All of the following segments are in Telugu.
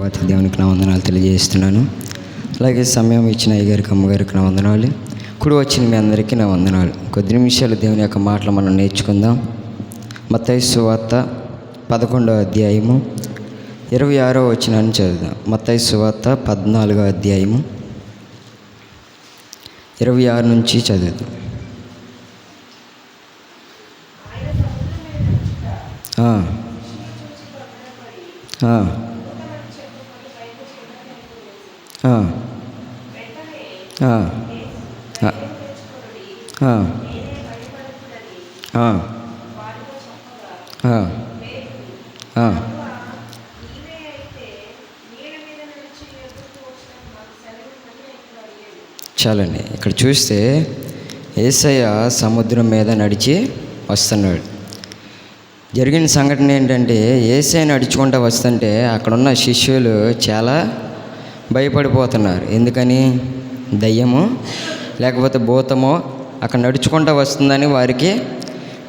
దేవత దేవునికి నా వందనాలు తెలియజేస్తున్నాను. అలాగే సమయం ఇచ్చిన అయ్యగారికి అమ్మగారికి నా వందనాలు. కుడి వచ్చిన మీ అందరికీ నా వందనాలు. కొద్ది నిమిషాలు దేవుని యొక్క మాటలు మనం నేర్చుకుందాం. మత్తయి సువార్త 11వ అధ్యాయము 26వ వచనాన్ని చదువుదాం. మత్తయి సువార్త 14వ అధ్యాయము 26 నుంచి చదువుదాం. చాలండి. ఇక్కడ చూస్తే యేసయ్య సముద్రం మీద నడిచి వస్తున్నాడు. జరిగిన సంఘటన ఏంటంటే, యేసయ్య నడుచుకుంటూ వస్తుంటే అక్కడున్న శిష్యులు చాలా భయపడిపోతున్నారు. ఎందుకని? దయ్యము లేకపోతే భూతమో అక్కడ నడుచుకుంటూ వస్తుందని వారికి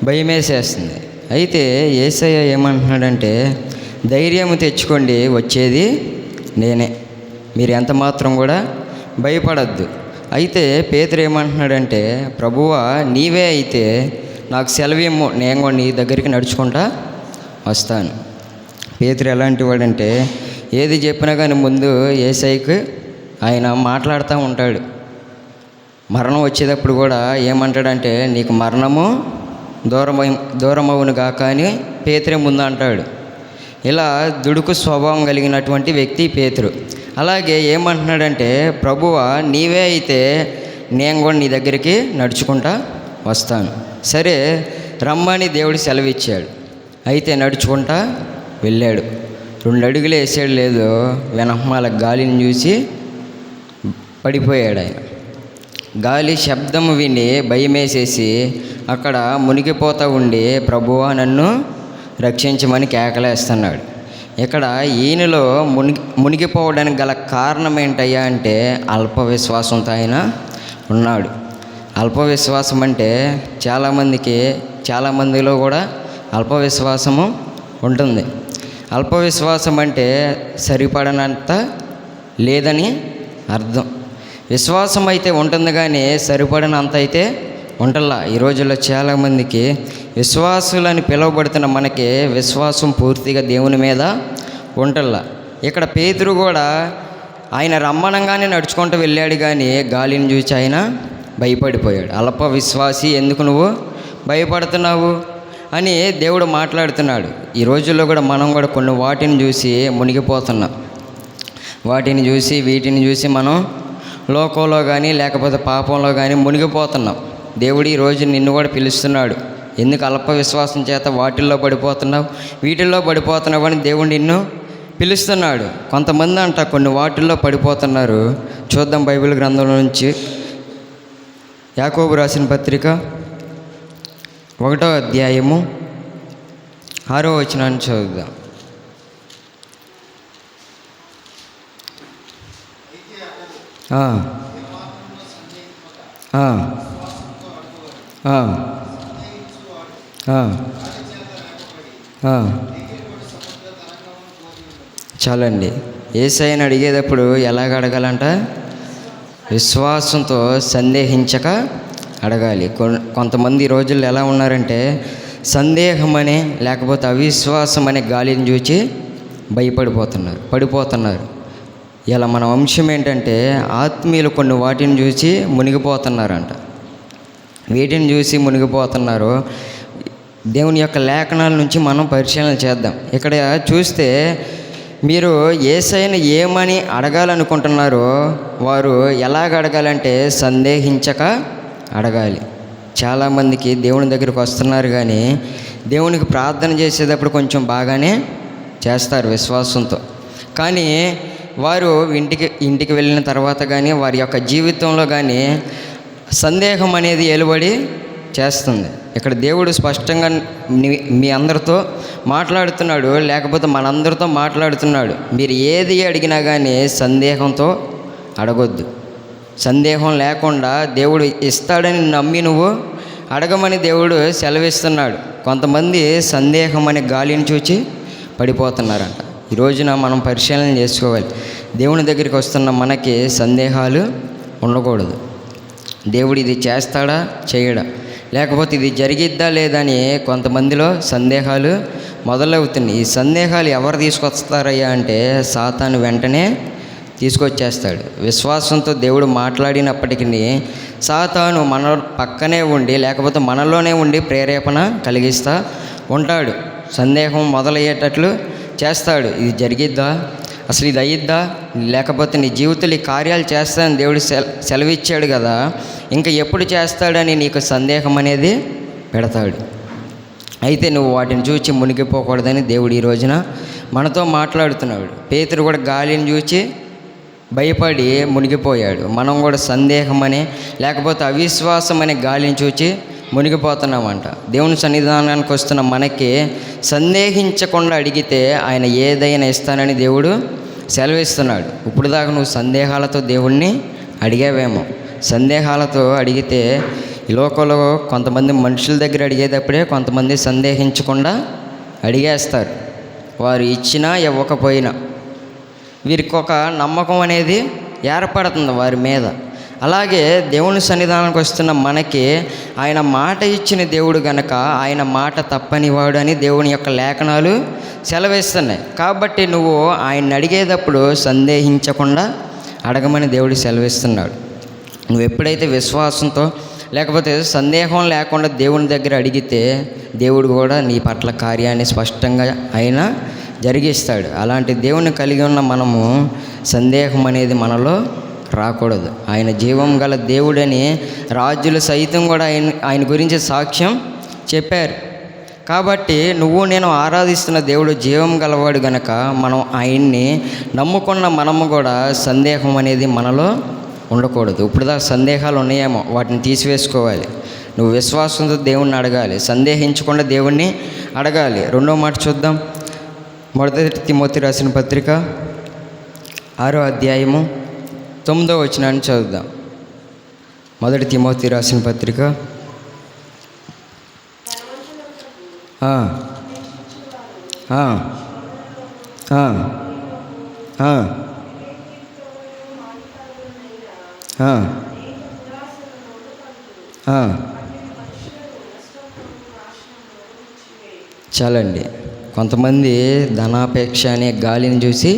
భయమేసేస్తుంది. అయితే యేసయ్య ఏమంటున్నాడంటే, ధైర్యం తెచ్చుకోండి, వచ్చేది నేనే, మీరు ఎంత మాత్రం కూడా భయపడద్దు. అయితే పేతురు ఏమంటున్నాడంటే, ప్రభువా నీవే అయితే నాకు సెలవేమో, నేను కూడా నీ దగ్గరికి నడుచుకుంటా వస్తాను. పేతురు ఎలాంటి వాడంటే, ఏది చెప్పినా కానీ ముందు యేసయ్యకు ఆయన మాట్లాడుతూ ఉంటాడు. మరణం వచ్చేటప్పుడు కూడా ఏమంటాడంటే, నీకు మరణము దూరమవును గాక అని పేతురే ముందు అంటాడు. ఇలా దుడుకు స్వభావం కలిగినటువంటి వ్యక్తి పేతురు. అలాగే ఏమంటున్నాడంటే, ప్రభువా నీవే అయితే నేను కూడా నీ దగ్గరికి నడుచుకుంటా వస్తాను. సరే రమ్మని దేవుడు సెలవిచ్చాడు. అయితే నడుచుకుంటా వెళ్ళాడు. 2 అడుగులు వేసాడు, లేదు వెనకమాల గాలిని చూసి పడిపోయాడు. ఆయన గాలి శబ్దం విని భయమేసేసి అక్కడ మునిగిపోతూ ఉండి, ప్రభువా నన్ను రక్షించమని కేకలేస్తున్నాడు. ఇక్కడ ఈయనలో మునిగిపోవడానికి గల కారణం ఏంటయ్యా అంటే, అల్ప విశ్వాసంతో ఆయన ఉన్నాడు. అల్ప విశ్వాసం అంటే చాలామందిలో కూడా అల్ప విశ్వాసము ఉంటుంది. అల్ప విశ్వాసం అంటే సరిపడనంత లేదని అర్థం. విశ్వాసం అయితే ఉంటుంది కానీ సరిపడినంత అయితే ఉంటల్లా. ఈ రోజుల్లో చాలామందికి విశ్వాసులని పిలువబడుతున్న మనకి విశ్వాసం పూర్తిగా దేవుని మీద ఉంటల్లా. ఇక్కడ పేతురు కూడా ఆయన రమ్మనంగానే నడుచుకుంటూ వెళ్ళాడు, కానీ గాలిని చూసి ఆయన భయపడిపోయాడు. అల్ప విశ్వాసి, ఎందుకు నువ్వు భయపడుతున్నావు అని దేవుడు మాట్లాడుతున్నాడు. ఈ రోజుల్లో కూడా మనం కూడా కొన్ని వాటిని చూసి మునిగిపోతున్నాం. వీటిని చూసి మనం లోకంలో కానీ లేకపోతే పాపంలో కానీ మునిగిపోతున్నాం. దేవుడు ఈరోజు నిన్ను కూడా పిలుస్తున్నాడు. ఎందుకు అల్ప విశ్వాసం చేత వాటిల్లో పడిపోతున్నావు, వీటిల్లో పడిపోతున్నావు అని దేవుడు నిన్ను పిలుస్తున్నాడు. కొంతమంది అంట కొన్ని వాటిల్లో పడిపోతున్నారు. చూద్దాం బైబిల్ గ్రంథంలో నుంచి యాకోబు రాసిన పత్రిక 1వ అధ్యాయము 6వ వచనాన్ని చదువుదాం. చాలండి. యేసయ్యను అడిగేటప్పుడు ఎలాగ అడగాలంట? విశ్వాసంతో సందేహించక అడగాలి. కొంతమంది రోజుల్లో ఎలా ఉన్నారంటే, సందేహం అనే లేకపోతే అవిశ్వాసం అనే గాలిని చూచి పడిపోతున్నారు. ఇలా మన వంశం ఏంటంటే, ఆత్మీయులు కొన్ని వాటిని చూసి మునిగిపోతున్నారంట. వీటిని చూసి మునిగిపోతున్నారు. దేవుని యొక్క లేఖనాల నుంచి మనం పరిశీలన చేద్దాం. ఇక్కడ చూస్తే మీరు యేసయ్యను ఏమని అడగాలనుకుంటున్నారో వారు ఎలాగ అడగాలంటే సందేహించక అడగాలి. చాలామందికి దేవుని దగ్గరికి వస్తున్నారు, కానీ దేవునికి ప్రార్థన చేసేటప్పుడు కొంచెం బాగానే చేస్తారు విశ్వాసంతో, కానీ వారు ఇంటికి వెళ్ళిన తర్వాత కానీ వారి యొక్క జీవితంలో కానీ సందేహం అనేది ఏలుబడి చేస్తుంది. ఇక్కడ దేవుడు స్పష్టంగా మీ అందరితో మాట్లాడుతున్నాడు, లేకపోతే మనందరితో మాట్లాడుతున్నాడు. మీరు ఏది అడిగినా కానీ సందేహంతో అడగొద్దు. సందేహం లేకుండా దేవుడు ఇస్తాడని నమ్మి నువ్వు అడగమని దేవుడు సెలవిస్తున్నాడు. కొంతమంది సందేహం అనే గాలిని చూచి పడిపోతున్నారంట. ఈ రోజున మనం పరిశీలన చేసుకోవాలి. దేవుని దగ్గరికి వస్తున్న మనకి సందేహాలు ఉండకూడదు. దేవుడు ఇది చేస్తాడా చేయడా, లేకపోతే ఇది జరిగిద్దా లేదని కొంతమందిలో సందేహాలు మొదలవుతున్నాయి. ఈ సందేహాలు ఎవరు తీసుకొస్తారయ్యా అంటే సాతాను వెంటనే తీసుకొచ్చేస్తాడు. విశ్వాసంతో దేవుడు మాట్లాడినప్పటికీ సాతాను మన పక్కనే ఉండి, లేకపోతే మనలోనే ఉండి ప్రేరేపణ కలిగిస్తూ ఉంటాడు. సందేహం మొదలయ్యేటట్లు చేస్తాడు. ఇది జరిగిద్దా, అసలు ఇది అయ్యిద్దా, లేకపోతే నీ జీవితంలో ఈ కార్యాలు చేస్తానని దేవుడు సెలవిచ్చాడు కదా, ఇంకా ఎప్పుడు చేస్తాడని నీకు సందేహం అనేది పెడతాడు. అయితే నువ్వు వాటిని చూచి మునిగిపోకూడదని దేవుడు ఈ రోజున మనతో మాట్లాడుతున్నాడు. పేతురు కూడా గాలిని చూచి భయపడి మునిగిపోయాడు. మనం కూడా సందేహం అనే, లేకపోతే అవిశ్వాసం అనే గాలిని చూచి మునిగిపోతున్నామంట. దేవుని సన్నిధానానికి వస్తున్న మనకి సందేహించకుండా అడిగితే ఆయన ఏదైనా ఇస్తానని దేవుడు సెలవిస్తున్నాడు. ఇప్పుడు దాకా నువ్వు సందేహాలతో దేవుణ్ణి అడిగావేమో. సందేహాలతో అడిగితే ఈ లోకంలో కొంతమంది మనుషుల దగ్గర అడిగేటప్పుడే కొంతమంది సందేహించకుండా అడిగేస్తారు. వారు ఇచ్చినా ఇవ్వకపోయినా వీరికి ఒక నమ్మకం అనేది ఏర్పడుతుంది వారి మీద. అలాగే దేవుని సన్నిధానానికి వస్తున్న మనకి ఆయన మాట ఇచ్చిన దేవుడు గనక ఆయన మాట తప్పనివాడు అని దేవుని యొక్క లేఖనాలు సెలవిస్తున్నాయి. కాబట్టి నువ్వు ఆయన్ని అడిగేటప్పుడు సందేహించకుండా అడగమని దేవుడు సెలవిస్తున్నాడు. నువ్వు ఎప్పుడైతే విశ్వాసంతో, లేకపోతే సందేహం లేకుండా దేవుని దగ్గర అడిగితే దేవుడు కూడా నీ పట్ల కార్యాన్ని స్పష్టంగా ఆయన జరిగిస్తాడు. అలాంటి దేవుని కలిగి ఉన్న మనము సందేహం అనేది మనలో రాకూడదు. ఆయన జీవం గల దేవుడని రాజులు సైతం కూడా ఆయన గురించి సాక్ష్యం చెప్పారు. కాబట్టి నువ్వు నేను ఆరాధిస్తున్న దేవుడు జీవం గలవాడు గనక మనం ఆయన్ని నమ్ముకున్న మనము కూడా సందేహం అనేది మనలో ఉండకూడదు. ఇప్పుడు దాకా సందేహాలు ఉన్నాయేమో వాటిని తీసివేసుకోవాలి. నువ్వు విశ్వాసంతో దేవుణ్ణి అడగాలి, సందేహించకుండా దేవుణ్ణి అడగాలి. రెండో మాట చూద్దాం. మొదటి తిమోతి రాసిన పత్రిక 6వ అధ్యాయము 9వ వచనాన్ని చదువుదాం. మొదటి తిమోతి రాసిన పత్రిక చాలండి. కొంతమంది ధనాపేక్ష అనే గాలిని చూసి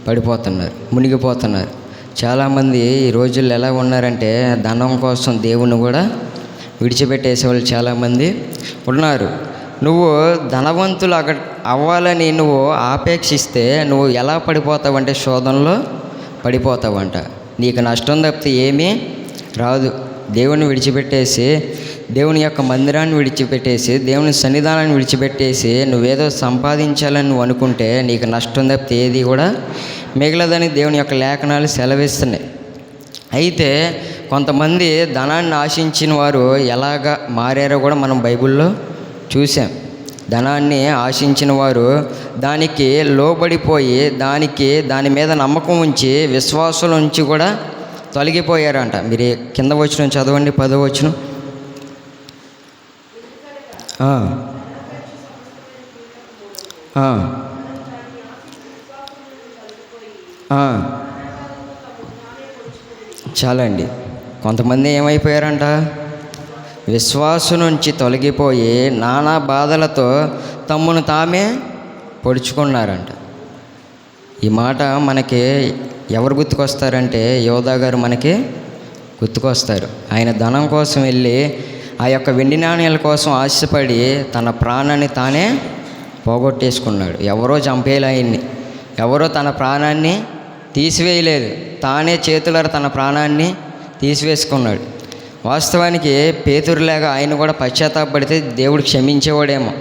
పడిపోతున్నారు, మునిగిపోతున్నారు. చాలామంది ఈ రోజుల్లో ఎలా ఉన్నారంటే ధనం కోసం దేవుని కూడా విడిచిపెట్టేసే వాళ్ళు చాలామంది ఉన్నారు. నువ్వు ధనవంతులు అవ్వాలని నువ్వు ఆపేక్షిస్తే నువ్వు ఎలా పడిపోతావంటే శోధనలో పడిపోతావంట. నీకు నష్టం తప్పితే ఏమీ రాదు. దేవుని విడిచిపెట్టేసి, దేవుని యొక్క మందిరాన్ని విడిచిపెట్టేసి, దేవుని సన్నిధానాన్ని విడిచిపెట్టేసి నువ్వేదో సంపాదించాలని నువ్వు అనుకుంటే నీకు నష్టం తప్పితే ఏది కూడా మిగలదని దేవుని యొక్క లేఖనాలు సెలవిస్తున్నాయి. అయితే కొంతమంది ధనాన్ని ఆశించిన వారు ఎలాగ మారారో కూడా మనం బైబిల్లో చూసాం. ధనాన్ని ఆశించిన వారు దానికి లోబడిపోయి దాని మీద నమ్మకం ఉంచి విశ్వాసం నుంచి కూడా తొలగిపోయారంట. మీరు కింద వచనం చదవండి, 10వ వచనం. చాలండి. కొంతమంది ఏమైపోయారంట, విశ్వాసం నుంచి తొలగిపోయి నానా బాధలతో తమ్మును తామే పొడుచుకున్నారంట. ఈ మాట మనకి ఎవరు గుర్తుకొస్తారంటే యోధా గారు మనకి గుర్తుకొస్తారు. ఆయన ధనం కోసం వెళ్ళి ఆ యొక్క వెండి నాణ్యాల కోసం ఆశపడి తన ప్రాణాన్ని తానే పోగొట్టేసుకున్నాడు. ఎవరో చంపేయాలి ఆయన్ని, ఎవరో తన ప్రాణాన్ని తీసివేయలేదు, తానే చేతులారా తన ప్రాణాన్ని తీసివేసుకున్నాడు. వాస్తవానికి పేతురులాగా ఆయన కూడా పశ్చాత్తాపడితే దేవుడు క్షమించేవాడేమో.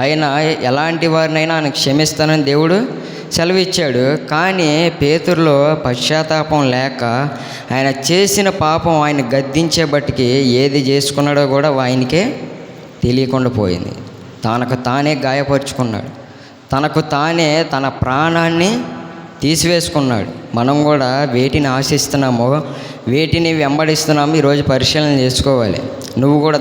ఆయన ఎలాంటి వారినైనా ఆయన క్షమిస్తానని దేవుడు సెలవిచ్చాడు. కానీ పేతురులో పశ్చాత్తాపం లేక ఆయన చేసిన పాపం ఆయన గద్దించే బట్టికి ఏది చేసుకున్నాడో కూడా ఆయనకే తెలియకుండా పోయింది. తనకు తానే గాయపరుచుకున్నాడు, తనకు తానే తన ప్రాణాన్ని తీసివేసుకున్నాడు. మనం కూడా వేటిని ఆశిస్తున్నామో, వేటిని వెంబడిస్తున్నామో ఈరోజు పరిశీలన చేసుకోవాలి. నువ్వు కూడా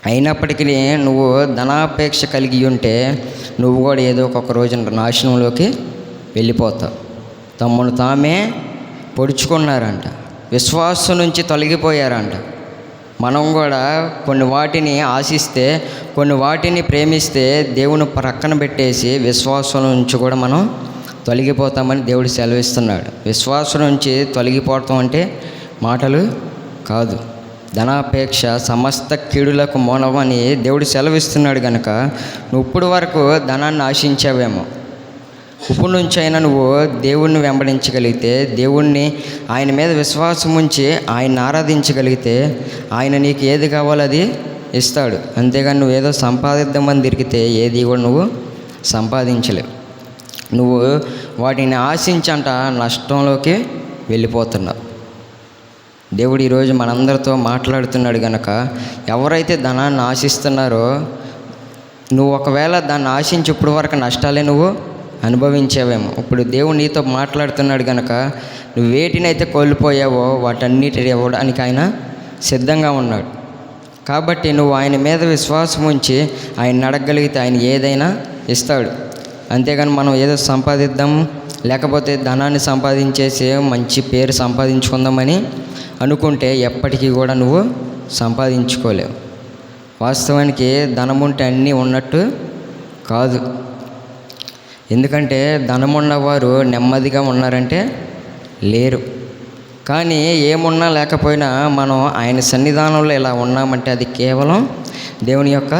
అయినప్పటికీ నువ్వు ధనాపేక్ష కలిగి ఉంటే నువ్వు కూడా ఏదో ఒక రోజు నాశనంలోకి వెళ్ళిపోతావు. తమ్మును తామే పొడుచుకున్నారంట, విశ్వాసం నుంచి తొలగిపోయారంట. మనం కూడా కొన్ని వాటిని ఆశిస్తే, కొన్ని వాటిని ప్రేమిస్తే దేవుని ప్రక్కన పెట్టేసి విశ్వాసం నుంచి కూడా మనం తొలగిపోతామని దేవుడు సెలవిస్తున్నాడు. విశ్వాసం నుంచి తొలగిపోవటం అంటే మాటలు కాదు. ధనాపేక్ష సమస్త కీడులకు మూలమని దేవుడు సెలవిస్తున్నాడు కనుక నువ్వు ఇప్పుడు వరకు ధనాన్ని ఆశించావేమో, ఇప్పుడు నుంచి అయినా నువ్వు దేవుణ్ణి వెంబడించగలిగితే, దేవుణ్ణి ఆయన మీద విశ్వాసం ఉంచి ఆయన్ని ఆరాధించగలిగితే ఆయన నీకు ఏది కావాలో అది ఇస్తాడు. అంతేగాని నువ్వేదో సంపాదిద్దామని తిరిగితే ఏది కూడా నువ్వు సంపాదించలేవు. నువ్వు వాటిని ఆశించంట నష్టంలోకి వెళ్ళిపోతున్నావు. దేవుడు ఈరోజు మనందరితో మాట్లాడుతున్నాడు కనుక ఎవరైతే ధనాన్ని ఆశిస్తున్నారో, నువ్వు ఒకవేళ దాన్ని ఆశించి ఇప్పుడు వరకు నష్టాలే నువ్వు అనుభవించావేమో. ఇప్పుడు దేవుడు నీతో మాట్లాడుతున్నాడు కనుక నువ్వు వేటినైతే కోల్పోయావో వాటన్నిటిని ఇవ్వడానికి ఆయన సిద్ధంగా ఉన్నాడు. కాబట్టి నువ్వు ఆయన మీద విశ్వాసం ఉంచి ఆయన అడగగలిగితే ఆయన ఏదైనా ఇస్తాడు. అంతేగాని మనం ఏదో సంపాదిద్దాం, లేకపోతే ధనాన్ని సంపాదించేసి మంచి పేరు సంపాదించుకుందామని అనుకుంటే ఎప్పటికీ కూడా నువ్వు సంపాదించుకోలేవు. వాస్తవానికి ధనం ఉంటే అన్నీ ఉన్నట్టు కాదు. ఎందుకంటే ధనమున్నవారు నెమ్మదిగా ఉన్నారంటే లేరు. కానీ ఏమున్నా లేకపోయినా మనం ఆయన సన్నిధానంలో ఇలా ఉన్నామంటే అది కేవలం దేవుని యొక్క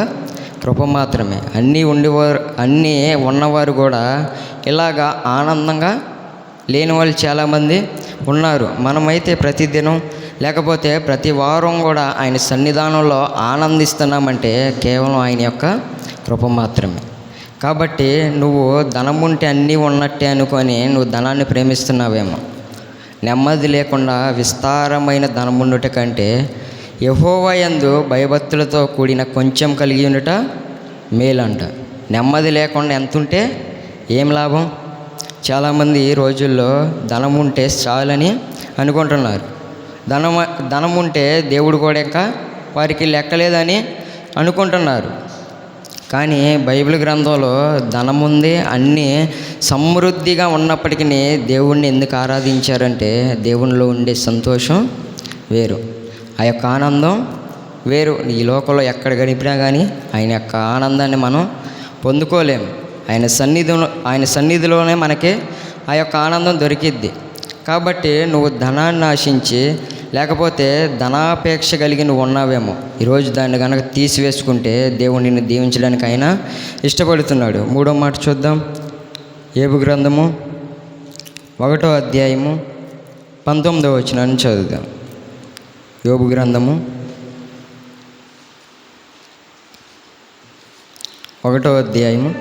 కృప మాత్రమే. అన్నీ ఉన్నవారు కూడా ఇలాగా ఆనందంగా లేని వాళ్ళు చాలామంది ఉన్నారు. మనమైతే ప్రతిదినం లేకపోతే ప్రతి వారం కూడా ఆయన సన్నిధానంలో ఆనందిస్తున్నామంటే కేవలం ఆయన యొక్క కృప మాత్రమే. కాబట్టి నువ్వు ధనం ఉంటే అన్నీ ఉన్నట్టే అనుకొని నువ్వు ధనాన్ని ప్రేమిస్తున్నావేమో. నెమ్మది లేకుండా విస్తారమైన ధనం ఉండుట కంటే యెహోవా యందు భయభక్తులతో కూడిన కొంచెం కలిగి ఉండుట మేలంట. నెమ్మది లేకుండా ఎంత ఉంటే ఏం లాభం? చాలామంది ఈ రోజుల్లో ధనం ఉంటే చాలని అనుకుంటున్నారు. ధనం ఉంటే దేవుడు కూడా ఇంకా వారికి లెక్కలేదని అనుకుంటున్నారు. కానీ బైబిల్ గ్రంథంలో ధనం ఉంది, అన్నీ సమృద్ధిగా ఉన్నప్పటికీ దేవుణ్ణి ఎందుకు ఆరాధించారంటే దేవునిలో ఉండే సంతోషం వేరు, ఆ యొక్క ఆనందం వేరు. ఈ లోకంలో ఎక్కడ గడిపినా కానీ ఆయన యొక్క ఆనందాన్ని మనం పొందుకోలేము. ఆయన సన్నిధిలోనే మనకి ఆ యొక్క ఆనందం దొరికిద్ది. కాబట్టి నువ్వు ధనాన్ని ఆశించి లేకపోతే ధనాపేక్ష కలిగి నువ్వు ఉన్నావేమో. ఈరోజు దాన్ని కనుక తీసివేసుకుంటే దేవుడు నిన్ను దీవించడానికి ఆయన ఇష్టపడుతున్నాడు. 3వ మాట చూద్దాం. యోబు గ్రంథము 1వ అధ్యాయము 19వ వచనాన్ని చదువుదాం. యోబు గ్రంథము 1వ అధ్యాయము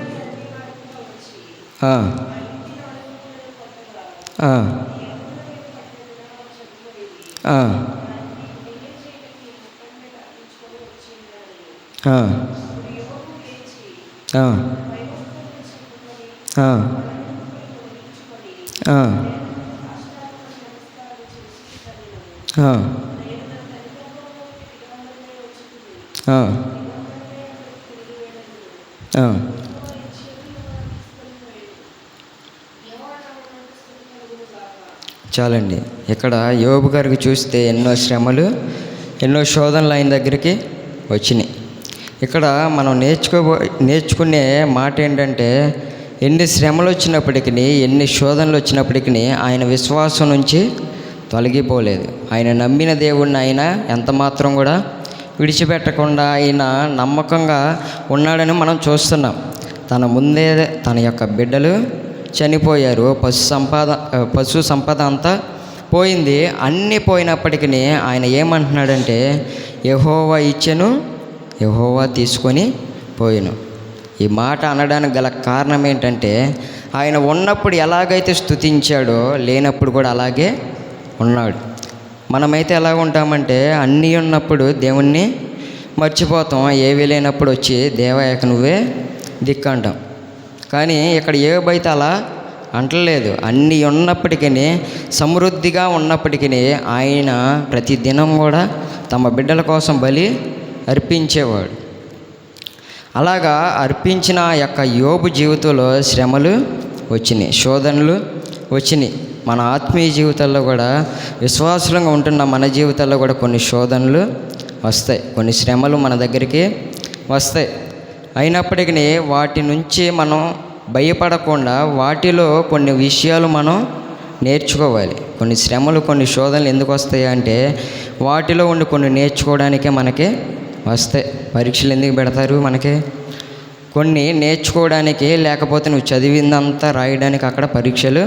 చాలండి. ఇక్కడ యోబు గారికి చూస్తే ఎన్నో శ్రమలు, ఎన్నో శోధనలు ఆయన దగ్గరికి వచ్చినాయి. ఇక్కడ మనం నేర్చుకునే మాట ఏంటంటే, ఎన్ని శ్రమలు వచ్చినప్పటికీ, ఎన్ని శోధనలు వచ్చినప్పటికీ ఆయన విశ్వాసం నుంచి తొలగిపోలేదు. ఆయన నమ్మిన దేవుణ్ణి ఆయన ఎంత మాత్రం కూడా విడిచిపెట్టకుండా ఆయన నమ్మకంగా ఉన్నాడని మనం చూస్తున్నాం. తన ముందే తన యొక్క బిడ్డలు చనిపోయారు, పశు సంపద అంతా పోయింది. అన్నీ పోయినప్పటికీ ఆయన ఏమంటున్నాడంటే, యెహోవా ఇచ్చెను, యెహోవా తీసుకొని పోయిను. ఈ మాట అనడానికి గల కారణం ఏంటంటే, ఆయన ఉన్నప్పుడు ఎలాగైతే స్తుతించాడో లేనప్పుడు కూడా అలాగే ఉన్నాడు. మనమైతే ఎలా ఉంటామంటే, అన్నీ ఉన్నప్పుడు దేవుణ్ణి మర్చిపోతాం, ఏవీ లేనప్పుడు వచ్చి దేవా నువ్వే దిక్కు అంటాం. కానీ ఇక్కడ యోబు అలా అంటలేదు. అన్నీ ఉన్నప్పటికీ, సమృద్ధిగా ఉన్నప్పటికీ ఆయన ప్రతి దినం కూడా తమ బిడ్డల కోసం బలి అర్పించేవాడు. అలాగా అర్పించిన ఆ యొక్క యోబు జీవితంలో శ్రమలు వచ్చినాయి, శోధనలు వచ్చినాయి. మన ఆత్మీయ జీవితాల్లో కూడా, విశ్వాసంగా ఉంటున్న మన జీవితాల్లో కూడా కొన్ని శోధనలు వస్తాయి, కొన్ని శ్రమలు మన దగ్గరికి వస్తాయి. అయినప్పటికీ వాటి నుంచి మనం భయపడకుండా వాటిలో కొన్ని విషయాలు మనం నేర్చుకోవాలి. కొన్ని శ్రమలు, కొన్ని శోధనలు ఎందుకు వస్తాయి అంటే వాటిలో ఉండి కొన్ని నేర్చుకోవడానికే మనకి వస్తాయి. పరీక్షలు ఎందుకు పెడతారు మనకి? కొన్ని నేర్చుకోవడానికి, లేకపోతే నువ్వు చదివిందంతా రాయడానికి అక్కడ పరీక్షలు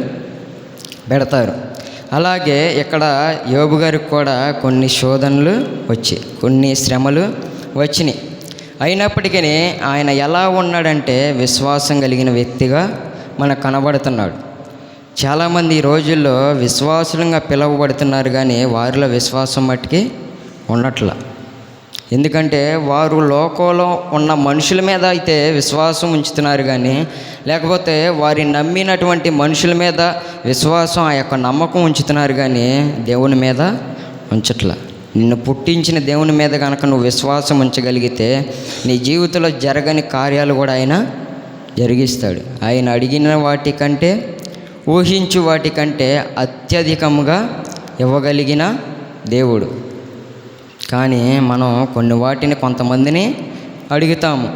పెడతారు. అలాగే ఇక్కడ యోబు గారికి కూడా కొన్ని శోధనలు వచ్చి, కొన్ని శ్రమలు వచ్చినాయి. అయినప్పటికీ ఆయన ఎలా ఉన్నాడంటే విశ్వాసం కలిగిన వ్యక్తిగా మనకు కనబడుతున్నాడు. చాలామంది ఈ రోజుల్లో విశ్వాసులంగా పిలువబడుతున్నారు, కానీ వారిలో విశ్వాసం మట్టుకి ఉండట్ల. ఎందుకంటే వారు లోకంలో ఉన్న మనుషుల మీద అయితే విశ్వాసం ఉంచుతున్నారు, కానీ లేకపోతే వారి నమ్మినటువంటి మనుషుల మీద విశ్వాసం, ఆ యొక్క నమ్మకం ఉంచుతున్నారు, కానీ దేవుని మీద ఉంచట్ల. నిన్ను పుట్టించిన దేవుని మీద కనుక నువ్వు విశ్వాసం ఉంచగలిగితే నీ జీవితంలో జరగని కార్యాలు కూడా ఆయన జరిగిస్తాడు. ఆయన అడిగిన వాటికంటే, ఊహించు వాటికంటే అత్యధికంగా ఇవ్వగలిగిన దేవుడు. కానీ మనం కొన్ని వాటిని, కొంతమందిని అడుగుతాము,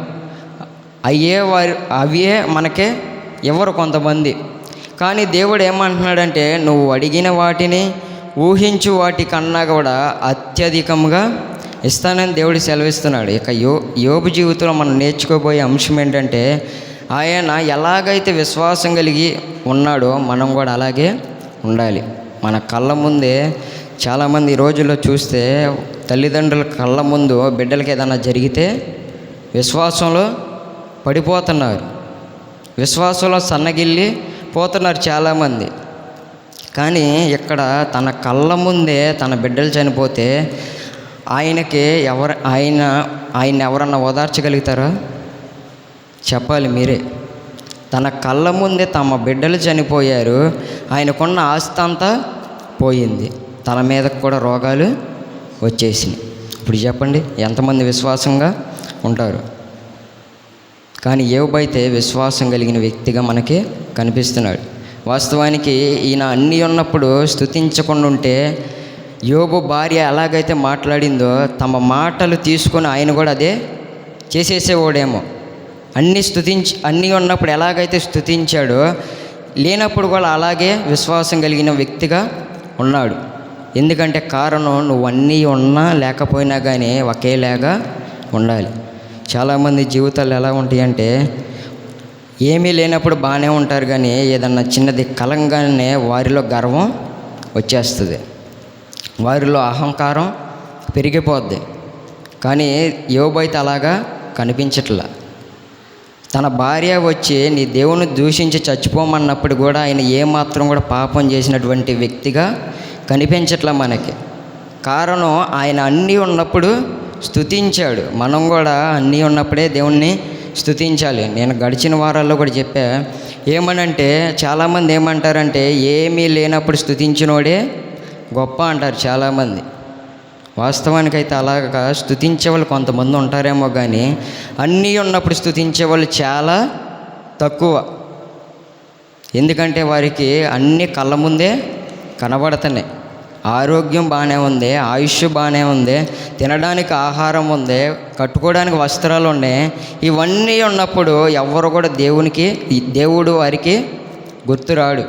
అవే మనకే ఎవరు కొంతమంది. కానీ దేవుడు ఏమంటున్నాడంటే నువ్వు అడిగిన వాటిని, ఊహించు వాటికన్నా కూడా అత్యధికంగా ఇస్తానని దేవుడు సెలవిస్తున్నాడు. ఇక యోబు జీవితంలో మనం నేర్చుకోబోయే అంశం ఏంటంటే ఆయన ఎలాగైతే విశ్వాసం కలిగి ఉన్నాడో మనం కూడా అలాగే ఉండాలి. మన కళ్ళ ముందే చాలామంది ఈ రోజుల్లో చూస్తే తల్లిదండ్రుల కళ్ళ ముందు బిడ్డలకి ఏదైనా జరిగితే విశ్వాసంలో పడిపోతున్నారు, విశ్వాసంలో సన్నగిల్లి పోతున్నారు చాలామంది. కానీ ఇక్కడ తన కళ్ళ ముందే తన బిడ్డలు చనిపోతే ఆయనకి ఆయన ఎవరన్నా ఓదార్చగలుగుతారా? చెప్పాలి మీరే. తన కళ్ళ ముందే తమ బిడ్డలు చనిపోయారు, ఆయనకున్న ఆస్తి అంతా పోయింది, తన మీదకు కూడా రోగాలు వచ్చేసినాయి. ఇప్పుడు చెప్పండి ఎంతమంది విశ్వాసంగా ఉంటారు? కానీ యోబు అయితే విశ్వాసం కలిగిన వ్యక్తిగా మనకి కనిపిస్తున్నాడు. వాస్తవానికి ఈయన అన్నీ ఉన్నప్పుడు స్తుతించకుండా ఉంటే, యోబు భార్య ఎలాగైతే మాట్లాడిందో తమ మాటలు తీసుకొని ఆయన కూడా అదే చేసేసేవాడేమో. అన్నీ ఉన్నప్పుడు ఎలాగైతే స్తుతించాడో, లేనప్పుడు కూడా అలాగే విశ్వాసం కలిగిన వ్యక్తిగా ఉన్నాడు. ఎందుకంటే కారణం నువ్వు అన్నీ ఉన్నా లేకపోయినా కానీ ఒకేలాగా ఉండాలి. చాలామంది జీవితాలు ఎలా ఉంటాయి అంటే ఏమీ లేనప్పుడు బాగానే ఉంటారు, కానీ ఏదన్నా చిన్నది కలంగానే వారిలో గర్వం వచ్చేస్తుంది, వారిలో అహంకారం పెరిగిపోద్ది. కానీ యోబు అయితే అలాగా కనిపించట్లా. తన భార్య వచ్చి నీ దేవుని దూషించి చచ్చిపోమన్నప్పుడు కూడా ఆయన ఏమాత్రం కూడా పాపం చేసినటువంటి వ్యక్తిగా కనిపించట్లా మనకి. కారణం ఆయన అన్నీ ఉన్నప్పుడు స్తుతించాడు. మనం కూడా అన్నీ ఉన్నప్పుడే దేవుణ్ణి స్తుతించాలి. నేను గడిచిన వారాల్లో కూడా చెప్పా, ఏమనంటే చాలామంది ఏమంటారంటే ఏమీ లేనప్పుడు స్తుతించినోడే గొప్ప అంటారు చాలామంది. వాస్తవానికైతే అలాగా స్తుతించే వాళ్ళు కొంతమంది ఉంటారేమో, కానీ అన్నీ ఉన్నప్పుడు స్తుతించే వాళ్ళు చాలా తక్కువ. ఎందుకంటే వారికి అన్నీ కళ్ళ ముందే కనబడుతున్నాయి. ఆరోగ్యం బాగానే ఉంది, ఆయుష్ బాగానే ఉంది, తినడానికి ఆహారం ఉంది, కట్టుకోవడానికి వస్త్రాలు ఉన్నాయి. ఇవన్నీ ఉన్నప్పుడు ఎవరు కూడా దేవుడు వారికి గుర్తురాడు.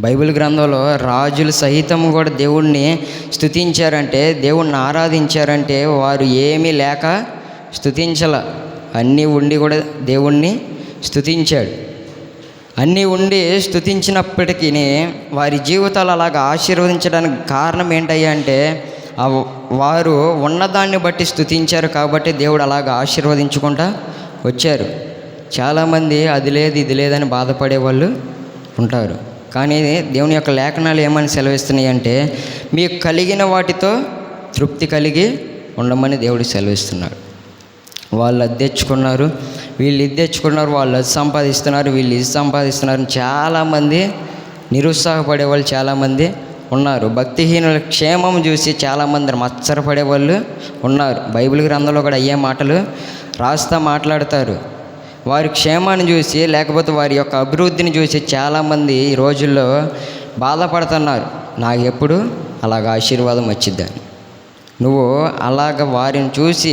బైబిల్ గ్రంథంలో రాజులు సహితం కూడా దేవుణ్ణి స్తుతించారంటే, దేవుణ్ణి ఆరాధించారంటే వారు ఏమీ లేక స్తుతించల. అన్నీ ఉండి కూడా దేవుణ్ణి స్తుతించాడు. అన్నీ ఉండి స్తుతించినప్పటికీ వారి జీవితాలు అలాగ ఆశీర్వదించడానికి కారణం ఏంటయ్యా అంటే వారు ఉన్నదాన్ని బట్టి స్తుతించారు కాబట్టి దేవుడు అలాగ ఆశీర్వదించుకుంటా వచ్చారు. చాలామంది అది లేదు ఇది లేదని బాధపడే వాళ్ళు ఉంటారు. కానీ దేవుని యొక్క లేఖనాలు ఏమని సెలవిస్తున్నాయి అంటే మీకు కలిగిన వాటితో తృప్తి కలిగి ఉండమని దేవుడు సెలవిస్తున్నాడు. వాళ్ళు అది తెచ్చుకున్నారు, వీళ్ళు ఇది తెచ్చుకున్నారు, వాళ్ళు అది సంపాదిస్తున్నారు, వీళ్ళు ఇది సంపాదిస్తున్నారు. చాలామంది నిరుత్సాహపడే వాళ్ళు చాలామంది ఉన్నారు. భక్తిహీనుల క్షేమం చూసి చాలామంది మత్సరపడే వాళ్ళు ఉన్నారు. బైబిల్ గ్రంథంలో కూడా అయ్యే మాటలు రాస్తా మాట్లాడతారు. వారి క్షేమాన్ని చూసి, లేకపోతే వారి యొక్క అభివృద్ధిని చూసి చాలామంది ఈ రోజుల్లో బాధపడుతున్నారు. నాకు ఎప్పుడు అలాగ ఆశీర్వాదం వచ్చిద్దని. నువ్వు అలాగ వారిని చూసి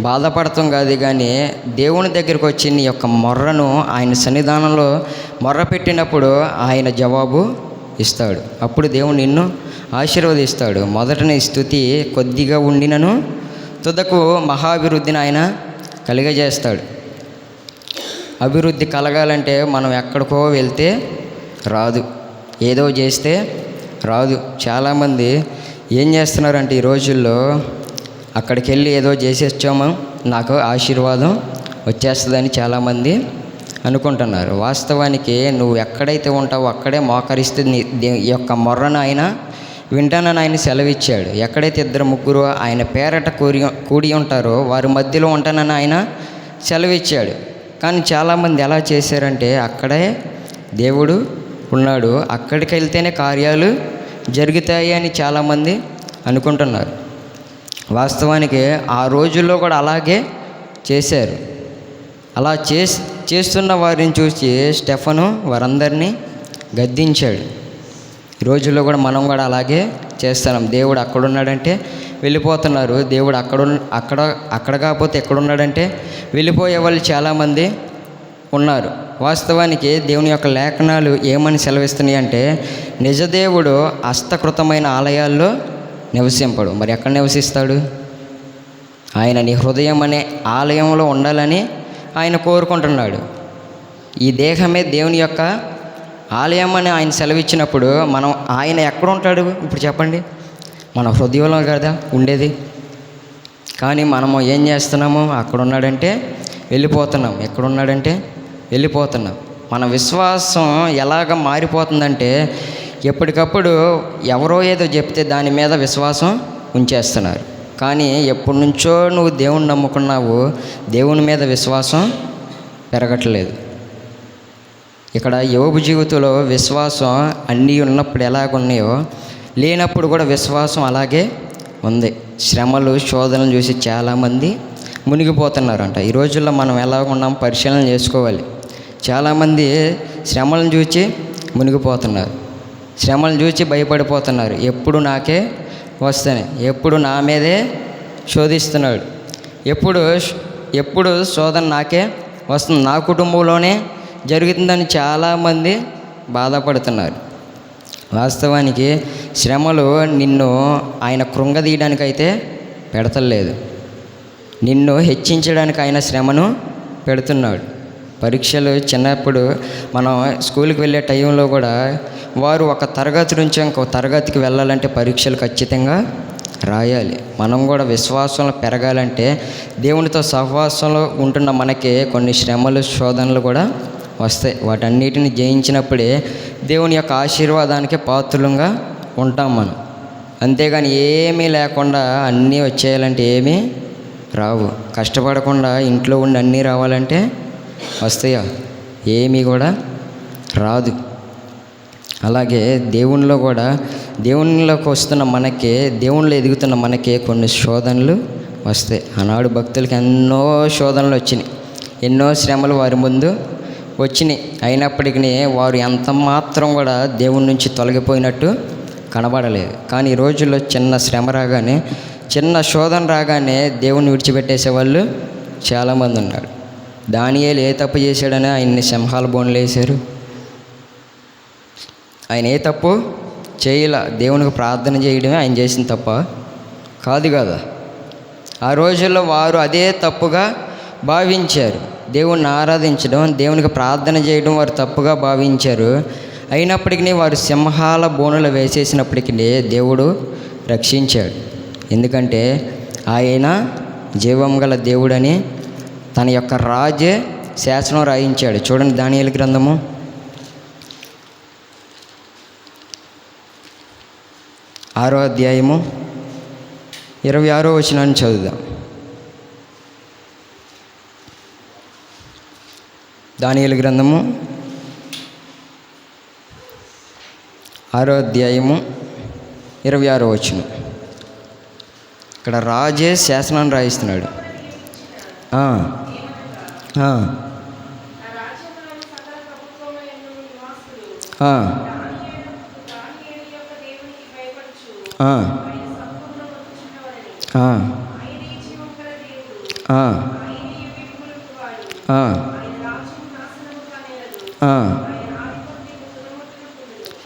బాధపడతాం కాదు, కానీ దేవుని దగ్గరికి వచ్చి నీ యొక్క మొర్రను ఆయన సన్నిధానంలో మొర్ర పెట్టినప్పుడు ఆయన జవాబు ఇస్తాడు. అప్పుడు దేవుడు నిన్ను ఆశీర్వదిస్తాడు. మొదట నీ స్తుతి కొద్దిగా ఉండినను తుదకు మహాభివృద్ధిని ఆయన కలిగజేస్తాడు. అభివృద్ధి కలగాలంటే మనం ఎక్కడికో వెళ్తే రాదు, ఏదో చేస్తే రాదు. చాలామంది ఏం చేస్తున్నారంటే ఈ రోజుల్లో అక్కడికి వెళ్ళి ఏదో చేసేచ్చాము, నాకు ఆశీర్వాదం వచ్చేస్తుందని చాలామంది అనుకుంటున్నారు. వాస్తవానికి నువ్వు ఎక్కడైతే ఉంటావో అక్కడే మోకరిస్తే ఈ యొక్క మొర్రను ఆయన వింటానని ఆయన సెలవిచ్చాడు. ఎక్కడైతే ఇద్దరు ముగ్గురు ఆయన పేరట కూడి ఉంటారో వారి మధ్యలో ఉంటానని ఆయన సెలవిచ్చాడు. కానీ చాలామంది ఎలా చేశారంటే అక్కడే దేవుడు ఉన్నాడు, అక్కడికి వెళ్తేనే కార్యాలు జరుగుతాయి అని చాలామంది అనుకుంటున్నారు. వాస్తవానికి ఆ రోజుల్లో కూడా అలాగే చేశారు. అలా చేస్తున్న వారిని చూసి స్టెఫను వారందరినీ గద్దించాడు. ఈ రోజుల్లో కూడా మనం కూడా అలాగే చేస్తున్నాం. దేవుడు అక్కడున్నాడంటే వెళ్ళిపోతున్నారు. దేవుడు అక్కడ కాకపోతే ఎక్కడున్నాడంటే వెళ్ళిపోయే వాళ్ళు చాలామంది ఉన్నారు. వాస్తవానికి దేవుని యొక్క లేఖనాలు ఏమని సెలవిస్తున్నాయి అంటే, నిజదేవుడు హస్తకృతమైన ఆలయాల్లో నివసింపడు. మరి ఎక్కడ నివసిస్తాడు? ఆయన నీ హృదయం అనే ఆలయంలో ఉండాలని ఆయన కోరుకుంటున్నాడు. ఈ దేహమే దేవుని యొక్క ఆలయం అని ఆయన సెలవిచ్చినప్పుడు మనం ఆయన ఎక్కడ ఉంటాడు ఇప్పుడు చెప్పండి? మన హృదయంలో కదా ఉండేది. కానీ మనము ఏం చేస్తున్నాము? అక్కడ ఉన్నాడంటే వెళ్ళిపోతున్నాం, ఎక్కడున్నాడంటే వెళ్ళిపోతున్నాం. మన విశ్వాసం ఎలాగ మారిపోతుందంటే ఎప్పటికప్పుడు ఎవరో ఏదో చెప్తే దాని మీద విశ్వాసం ఉంచేస్తున్నారు. కానీ ఎప్పటి నుంచో నువ్వు దేవుని నమ్ముకున్నావు, దేవుని మీద విశ్వాసం పెరగట్లేదు. ఇక్కడ యోబు జీవితంలో విశ్వాసం అన్నీ ఉన్నప్పుడు ఎలాగున్నాయో లేనప్పుడు కూడా విశ్వాసం అలాగే ఉంది. శ్రమలు శోధనలు చూసి చాలామంది మునిగిపోతున్నారంట. ఈ రోజుల్లో మనం ఎలా ఉన్నాం పరిశీలన చేసుకోవాలి. చాలామంది శ్రమలను చూసి మునిగిపోతున్నారు, శ్రమలను చూసి భయపడిపోతున్నారు. ఎప్పుడు నాకే వస్తానే, ఎప్పుడు నా మీదే శోధిస్తున్నాడు, ఎప్పుడు శోధన నాకే వస్తుంది, నా కుటుంబంలోనే జరుగుతుందని చాలామంది బాధపడుతున్నారు. వాస్తవానికి శ్రమలు నిన్ను ఆయన కృంగదీయడానికైతే పెడతలేదు, నిన్ను హెచ్చించడానికి ఆయన శ్రమను పెడుతున్నాడు. పరీక్షలు చిన్నప్పుడు మనం స్కూల్కి వెళ్ళే టైంలో కూడా వారు ఒక తరగతి నుంచి ఇంకో తరగతికి వెళ్ళాలంటే పరీక్షలు ఖచ్చితంగా రాయాలి. మనం కూడా విశ్వాసంలో పెరగాలంటే దేవునితో సహవాసంలో ఉంటున్న మనకి కొన్ని శ్రమలు శోధనలు కూడా వస్తాయి. వాటన్నిటిని జయించినప్పుడే దేవుని యొక్క ఆశీర్వాదానికి పాత్రులంగా ఉంటాం మనం. అంతేగాని ఏమీ లేకుండా అన్నీ వచ్చేయాలంటే ఏమీ రావు. కష్టపడకుండా ఇంట్లో ఉండి అన్నీ రావాలంటే వస్తాయా? ఏమీ కూడా రాదు. అలాగే దేవునిలో కూడా దేవునిలోకి వస్తున్న మనకి, దేవునిలో ఎదుగుతున్న మనకి కొన్ని శోధనలు వస్తాయి. ఆనాడు భక్తులకి ఎన్నో శోధనలు వచ్చినాయి, ఎన్నో శ్రమలు వారి ముందు వచ్చినాయి. అయినప్పటికీ వారు ఎంత మాత్రం కూడా దేవుని నుంచి తొలగిపోయినట్టు కనబడలేదు. కానీ ఈ రోజుల్లో చిన్న శ్రమ రాగానే, చిన్న శోధన రాగానే దేవుని విడిచిపెట్టేసే వాళ్ళు చాలామంది ఉన్నారు. దానియేలు ఏ తప్పు చేశాడని ఆయన్ని సింహాల బోన్లు వేశారు. ఆయన ఏ తప్పు చేయలా, దేవునికి ప్రార్థన చేయడమే ఆయన చేసిన తప్ప కాదు కదా. ఆ రోజుల్లో వారు అదే తప్పుగా భావించారు. దేవుణ్ణి ఆరాధించడం, దేవునికి ప్రార్థన చేయడం వారు తప్పుగా భావించారు. అయినప్పటికీ వారు సింహాల బోనులు వేసేసినప్పటికీ దేవుడు రక్షించాడు. ఎందుకంటే ఆయన జీవం గల దేవుడని తన యొక్క రాజే శాసనం రాయించాడు. చూడండి దానియేలు గ్రంథము 6వ అధ్యాయము 26వ వచనాన్ని చదువుదాం. దానియేలు గ్రంథము 6వ అధ్యాయము 26వ వచనం. ఇక్కడ రాజే శాసనాన్ని రాయిస్తున్నాడు. ఆ, ఆ, ఆ, ఆ, ఆ, ఆ, ఆ, ఆ,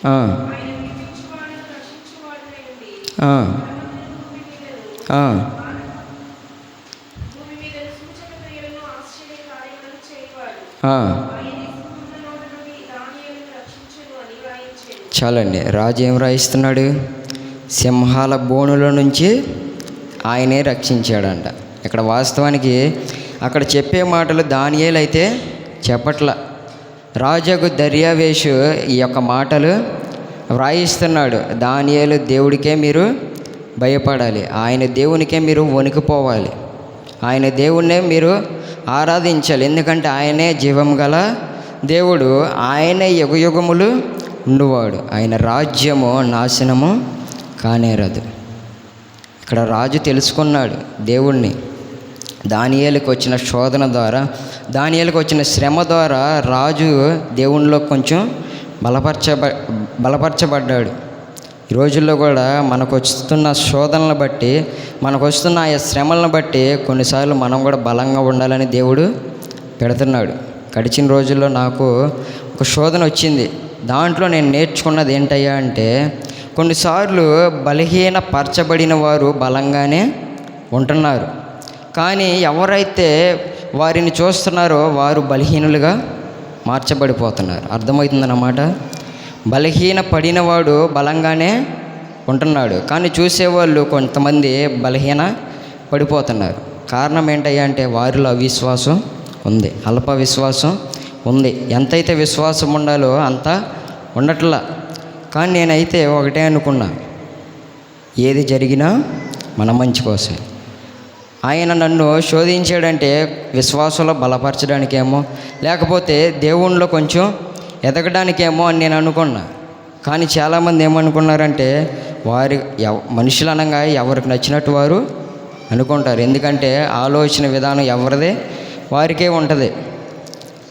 ఆ, ఆ, ఆ, ఆ. చాలండి. రాజు ఏం రాయిస్తున్నాడు? సింహాల బోనుల నుంచి ఆయనే రక్షించాడంట. ఇక్కడ వాస్తవానికి అక్కడ చెప్పే మాటలు దానియేలు అయితే చెప్పట్ల. రాజుకు దర్యావేషు ఈ యొక్క మాటలు వ్రాయిస్తున్నాడు. దానియేలు, దేవుడికే మీరు భయపడాలి, ఆయన దేవునికే మీరు వణికిపోవాలి, ఆయన దేవుణ్ణే మీరు ఆరాధించాలి. ఎందుకంటే ఆయనే జీవం గల దేవుడు, ఆయనే యుగయుగములు ఉండువాడు, ఆయన రాజ్యము నాశనము కానేరదు. ఇక్కడ రాజు తెలుసుకున్నాడు దేవుణ్ణి. దానియేలుకు వచ్చిన శోధన ద్వారా, దానియేలుకు వచ్చిన శ్రమ ద్వారా రాజు దేవునిలో కొంచెం బలపరచబడ్డాడు. ఈ రోజుల్లో కూడా మనకు వస్తున్న శోధనలను బట్టి, మనకు వస్తున్న ఆ శ్రమలను బట్టి కొన్నిసార్లు మనం కూడా బలంగా ఉండాలని దేవుడు పెడుతున్నాడు. గడిచిన రోజుల్లో నాకు ఒక శోధన వచ్చింది. దాంట్లో నేను నేర్చుకున్నది ఏంటయ్యా అంటే, కొన్నిసార్లు బలహీనపరచబడిన వారు బలంగానే ఉంటున్నారు, కానీ ఎవరైతే వారిని చూస్తున్నారో వారు బలహీనులుగా మార్చబడిపోతున్నారు. అర్థమవుతుందన్నమాట. బలహీనపడినవాడు బలంగానే ఉంటున్నాడు, కానీ చూసేవాళ్ళు కొంతమంది బలహీన పడిపోతున్నారు. కారణం ఏంటయ్యా అంటే వారిలో అవిశ్వాసం ఉంది, అల్ప విశ్వాసం ఉంది. ఎంతైతే విశ్వాసం ఉండాలో అంత ఉండట్లా. కానీ నేనైతే ఒకటే అనుకున్నా, ఏది జరిగినా మన మంచి కోసం. ఆయన నన్ను శోధించాడంటే విశ్వాసంలో బలపరచడానికేమో, లేకపోతే దేవునిలో కొంచెం ఎదగడానికేమో అని నేను అనుకున్నా. కానీ చాలామంది ఏమనుకున్నారంటే, మనుషులు అనగా ఎవరికి నచ్చినట్టు వారు అనుకుంటారు. ఎందుకంటే ఆలోచన విధానం ఎవరిదే వారికే ఉంటుంది.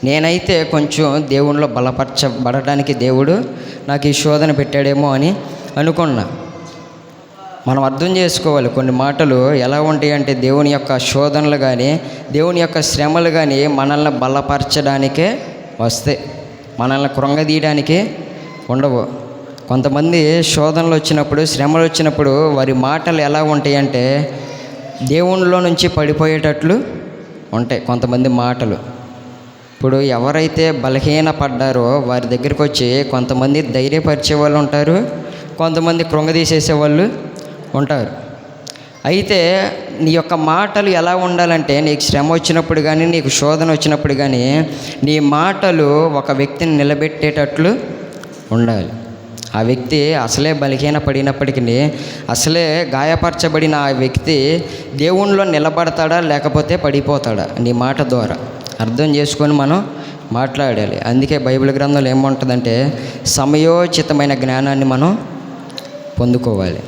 నేనైతే కొంచెం దేవునిలో బలపరచబడటానికి దేవుడు నాకు ఈ శోధన పెట్టాడేమో అని అనుకున్నా. మనం అర్థం చేసుకోవాలి, కొన్ని మాటలు ఎలా ఉంటాయి అంటే, దేవుని యొక్క శోధనలు కానీ దేవుని యొక్క శ్రమలు కానీ మనల్ని బలపరచడానికే వస్తాయి, మనల్ని కృంగదీయడానికి ఉండవు. కొంతమంది శోధనలు వచ్చినప్పుడు, శ్రమలు వచ్చినప్పుడు వారి మాటలు ఎలా ఉంటాయి అంటే దేవునిలో నుంచి పడిపోయేటట్లు ఉంటాయి కొంతమంది మాటలు. ఇప్పుడు ఎవరైతే బలహీనపడ్డారో వారి దగ్గరికి వచ్చి కొంతమంది ధైర్యపరిచే వాళ్ళు ఉంటారు, కొంతమంది కృంగదీసేసే వాళ్ళు ఉంటారు. అయితే నీ యొక్క మాటలు ఎలా ఉండాలంటే, నీకు శ్రమ వచ్చినప్పుడు కానీ నీకు శోధన వచ్చినప్పుడు కానీ నీ మాటలు ఒక వ్యక్తిని నిలబెట్టేటట్లు ఉండాలి. ఆ వ్యక్తి అసలే బలహీన పడినప్పటికీ, అసలే గాయపరచబడిన ఆ వ్యక్తి దేవునిలో నిలబడతాడా లేకపోతే పడిపోతాడా నీ మాట ద్వారా అర్థం చేసుకొని మనం మాట్లాడాలి. అందుకే బైబిల్ గ్రంథంలో ఏముంటుందంటే, సమయోచితమైన జ్ఞానాన్ని మనం పొందుకోవాలి.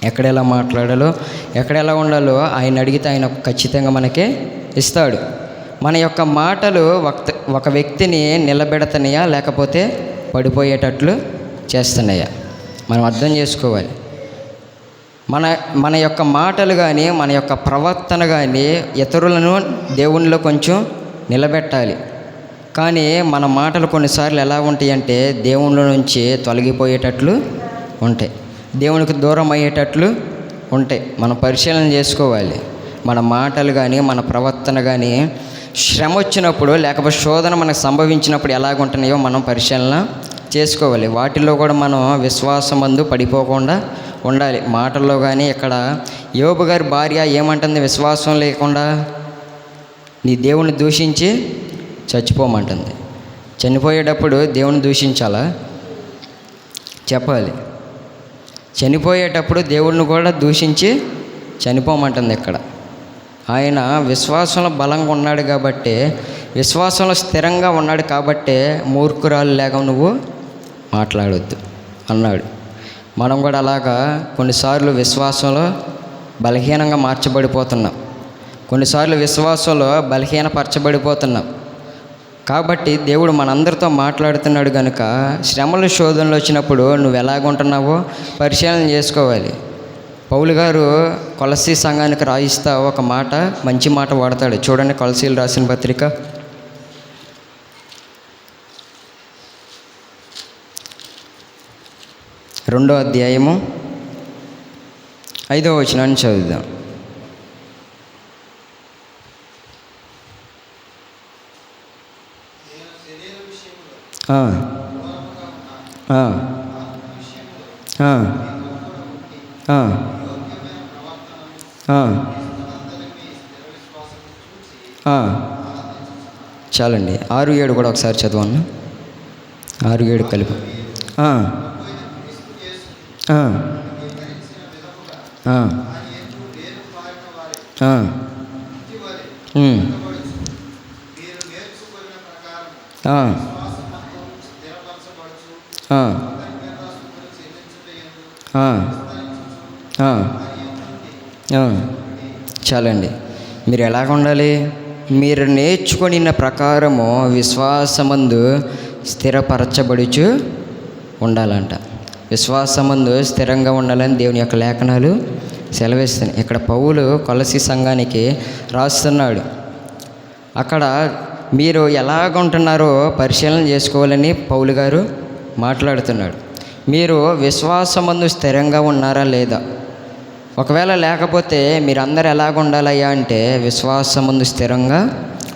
ఎక్కడెలా మాట్లాడాలో, ఎక్కడెలా ఉండాలో ఆయన అడిగితే ఆయన ఖచ్చితంగా మనకే ఇస్తాడు. మన యొక్క మాటలు ఒక వ్యక్తిని నిలబెడతాయా లేకపోతే పడిపోయేటట్లు చేస్తున్నాయా మనం అర్థం చేసుకోవాలి. మన యొక్క మాటలు కానీ మన యొక్క ప్రవర్తన కానీ ఇతరులను దేవునిలో కొంచెం నిలబెట్టాలి. కానీ మన మాటలు కొన్నిసార్లు ఎలా ఉంటాయి అంటే దేవునిలో నుంచి తొలగిపోయేటట్లు ఉంటాయి, దేవునికి దూరం అయ్యేటట్లు ఉంటాయి. మనం పరిశీలన చేసుకోవాలి. మన మాటలు కానీ మన ప్రవర్తన కానీ శ్రమ వచ్చినప్పుడు లేకపోతే శోధన మనకు సంభవించినప్పుడు ఎలాగుంటున్నాయో మనం పరిశీలన చేసుకోవాలి. వాటిల్లో కూడా మనం విశ్వాసమందు పడిపోకుండా ఉండాలి. మాటల్లో కానీ ఇక్కడ యోబు గారి భార్య ఏమంటుంది, విశ్వాసం లేకుండా నీ దేవుని దూషించి చచ్చిపోమంటుంది. చనిపోయేటప్పుడు దేవుని దూషించాలా? చెప్పాలి. చనిపోయేటప్పుడు దేవుడిని కూడా దూషించి చనిపోమంటుంది. ఇక్కడ ఆయన విశ్వాసంలో బలంగా ఉన్నాడు కాబట్టి, విశ్వాసంలో స్థిరంగా ఉన్నాడు కాబట్టి మూర్ఖురాలు లేక నువ్వు మాట్లాడొద్దు అన్నాడు. మనం కూడా అలాగా కొన్నిసార్లు విశ్వాసంలో బలహీనంగా మార్చబడిపోతున్నాం, కొన్నిసార్లు విశ్వాసంలో బలహీనపరచబడిపోతున్నాం. కాబట్టి దేవుడు మనందరితో మాట్లాడుతున్నాడు కనుక శ్రమలు శోధనలు వచ్చినప్పుడు నువ్వు ఎలాగుంటున్నావో పరిశీలన చేసుకోవాలి. పౌలు గారు కొలసీ సంఘానికి రాయిస్తా ఒక మాట, మంచి మాట వాడతాడు. చూడండి, కొలసీలు రాసిన పత్రిక 2వ అధ్యాయము 5వ వచనాన్ని చదువుదాం. చాలండి, 6-7 కూడా ఒకసారి చదవన్నా, 6-7 కలిపి. చాలండి. మీరు ఎలాగ ఉండాలి? మీరు నేర్చుకొనిన ప్రకారము విశ్వాసమందు స్థిరపరచబడుచు ఉండాలంట. విశ్వాసమందు స్థిరంగా ఉండాలని దేవుని యొక్క లేఖనాలు సెలవిస్తున్నాయి. ఇక్కడ పౌలు కొలసీ సంఘానికి రాస్తున్నాడు. అక్కడ మీరు ఎలాగుంటున్నారో పరిశీలన చేసుకోవాలని పౌలు గారు మాట్లాడుతున్నాడు. మీరు విశ్వాసమందు స్థిరంగా ఉన్నారా లేదా? ఒకవేళ లేకపోతే మీరందరూ ఎలాగ ఉండాలయ్యా అంటే విశ్వాసమందు స్థిరంగా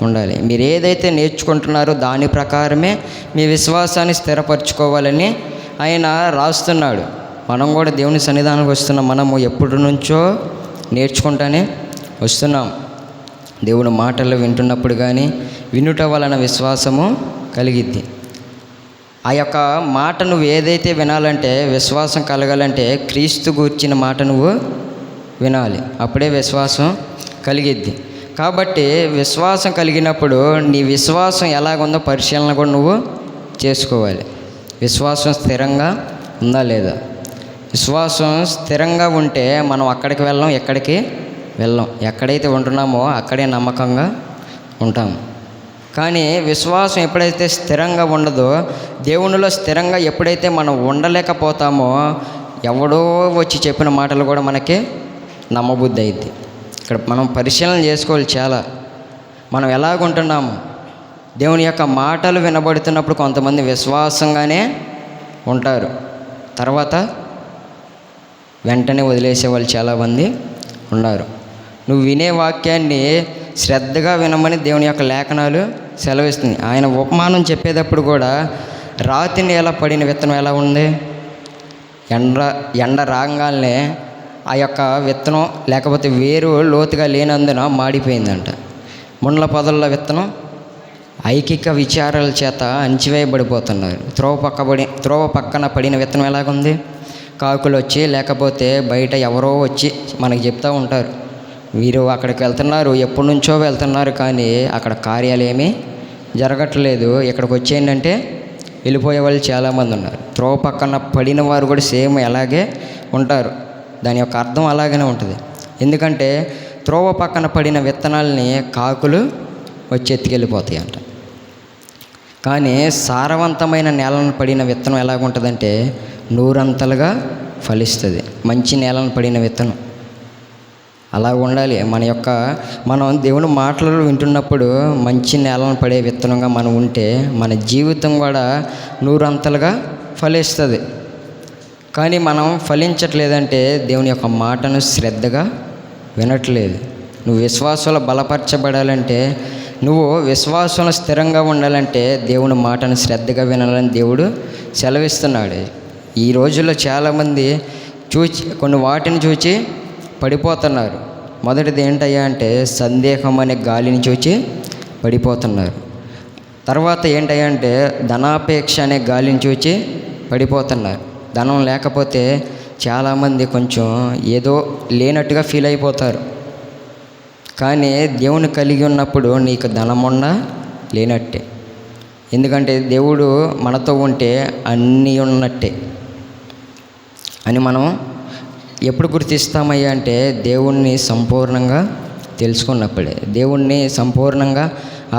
ఉండాలి. మీరు ఏదైతే నేర్చుకుంటున్నారో దాని ప్రకారమే మీ విశ్వాసాన్ని స్థిరపరచుకోవాలని ఆయన రాస్తున్నాడు. మనం కూడా దేవుని సన్నిధానానికి వస్తున్నాం. మనము ఎప్పటి నుంచో నేర్చుకుంటానే వస్తున్నాం. దేవుని మాటలు వింటున్నప్పుడు కానీ వినుట వలన విశ్వాసము కలిగిద్ది. ఆ యొక్క మాట నువ్వు ఏదైతే వినాలంటే, విశ్వాసం కలగాలంటే క్రీస్తు గూర్చిన మాట నువ్వు వినాలి, అప్పుడే విశ్వాసం కలిగిద్ది. కాబట్టి విశ్వాసం కలిగినప్పుడు నీ విశ్వాసం ఎలాగుందో పరిశీలన కూడా నువ్వు చేసుకోవాలి. విశ్వాసం స్థిరంగా ఉందా లేదా? విశ్వాసం స్థిరంగా ఉంటే మనం అక్కడికి వెళ్ళాం, ఎక్కడికి వెళ్ళాం. ఎక్కడైతే ఉంటున్నామో అక్కడే నమ్మకంగా ఉంటాము. కానీ విశ్వాసం ఎప్పుడైతే స్థిరంగా ఉండదో, దేవునిలో స్థిరంగా ఎప్పుడైతే మనం ఉండలేకపోతామో, ఎవడో వచ్చి చెప్పిన మాటలు కూడా మనకి నమ్మబుద్ధి అయింది. ఇక్కడ మనం పరిశీలన చేసుకోవాలి చాలా. మనం ఎలాగుంటున్నాము? దేవుని యొక్క మాటలు వినబడుతున్నప్పుడు కొంతమంది విశ్వాసంగానే ఉంటారు, తర్వాత వెంటనే వదిలేసే వాళ్ళు చాలామంది ఉన్నారు. నువ్వు వినే వాక్యాన్ని శ్రద్ధగా వినమని దేవుని యొక్క లేఖనాలు సెలవిస్తుంది. ఆయన ఉపమానం చెప్పేటప్పుడు కూడా రాతి నేల పడిన విత్తనం ఎలా ఉంది? ఎండ రాగానే ఆ యొక్క విత్తనం లేకపోతే వేరు లోతుగా లేనందున మాడిపోయిందంట. ముండ్ల పొదల్లో విత్తనం ఐకిక విచారాల చేత అణిచివేయబడిపోతున్నారు. త్రోవ పక్కన పడిన విత్తనం ఎలాగుంది? కాకులు వచ్చి లేకపోతే బయట ఎవరో వచ్చి మనకి చెప్తూ ఉంటారు, వీరు అక్కడికి వెళ్తున్నారు, ఎప్పటి నుంచో వెళ్తున్నారు, కానీ అక్కడ కార్యాలు ఏమీ జరగట్లేదు, ఇక్కడికి వచ్చేయండి వెళ్ళిపోయే వాళ్ళు చాలామంది ఉన్నారు. త్రోవ పక్కన పడిన వారు కూడా సేమ్ అలాగే ఉంటారు. దాని యొక్క అర్థం అలాగనే ఉంటుంది. ఎందుకంటే త్రోవ పక్కన పడిన విత్తనాలని కాకులు వచ్చి ఎత్తుకెళ్ళిపోతాయి అంట. కానీ సారవంతమైన నేలను పడిన విత్తనం ఎలాగుంటుందంటే నూరంతలుగా ఫలిస్తుంది. మంచి నేలను పడిన విత్తనం అలా ఉండాలి. మనం దేవుని మాటలు వింటున్నప్పుడు మంచి నేలను పడే విత్తనంగా మనం ఉంటే మన జీవితం కూడా నూరంతలుగా ఫలిస్తుంది. కానీ మనం ఫలించట్లేదంటే దేవుని యొక్క మాటను శ్రద్ధగా వినట్లేదు. నువ్వు విశ్వాసంలో బలపరచబడాలంటే, నువ్వు విశ్వాసంలో స్థిరంగా ఉండాలంటే దేవుని మాటను శ్రద్ధగా వినాలని దేవుడు సెలవిస్తున్నాడు. ఈ రోజుల్లో చాలామంది కొన్ని వాటిని చూచి పడిపోతున్నారు. మొదటిది ఏంటయ్యా అంటే సందేహం అనే గాలిని చూచి పడిపోతున్నారు. తర్వాత ఏంటయ్యా అంటే ధనాపేక్ష అనే గాలిని చూచి పడిపోతున్నారు. ధనం లేకపోతే చాలామంది కొంచెం ఏదో లేనట్టుగా ఫీల్ అయిపోతారు. కానీ దేవుని కలిగి ఉన్నప్పుడు నీకు ధనమున్నా లేనట్టే. ఎందుకంటే దేవుడు మనతో ఉంటే అన్నీ ఉన్నట్టే. అని మనం ఎప్పుడు గుర్తిస్తామయ్యా అంటే దేవుణ్ణి సంపూర్ణంగా తెలుసుకున్నప్పుడే, దేవుణ్ణి సంపూర్ణంగా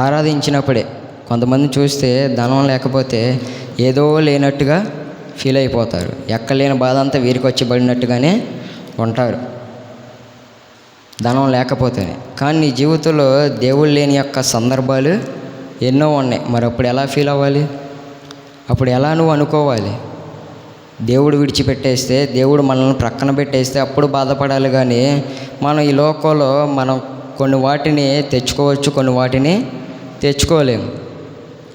ఆరాధించినప్పుడే. కొంతమంది చూస్తే ధనం లేకపోతే ఏదో లేనట్టుగా ఫీల్ అయిపోతారు. ఎక్కలేని బాధ అంతా వీరికి వచ్చి పడినట్టుగానే ఉంటారు ధనం లేకపోతేనే. కానీ నీ జీవితంలో దేవుడు లేని యొక్క సందర్భాలు ఎన్నో ఉన్నాయి. మరి అప్పుడు ఎలా ఫీల్ అవ్వాలి? అప్పుడు ఎలా నువ్వు అనుకోవాలి? దేవుడు విడిచిపెట్టేస్తే, దేవుడు మనల్ని ప్రక్కన పెట్టేస్తే అప్పుడు బాధపడాలి. కానీ మనం ఈ లోకంలో మనం కొన్ని వాటిని తెచ్చుకోవచ్చు, కొన్ని వాటిని తెచ్చుకోలేము.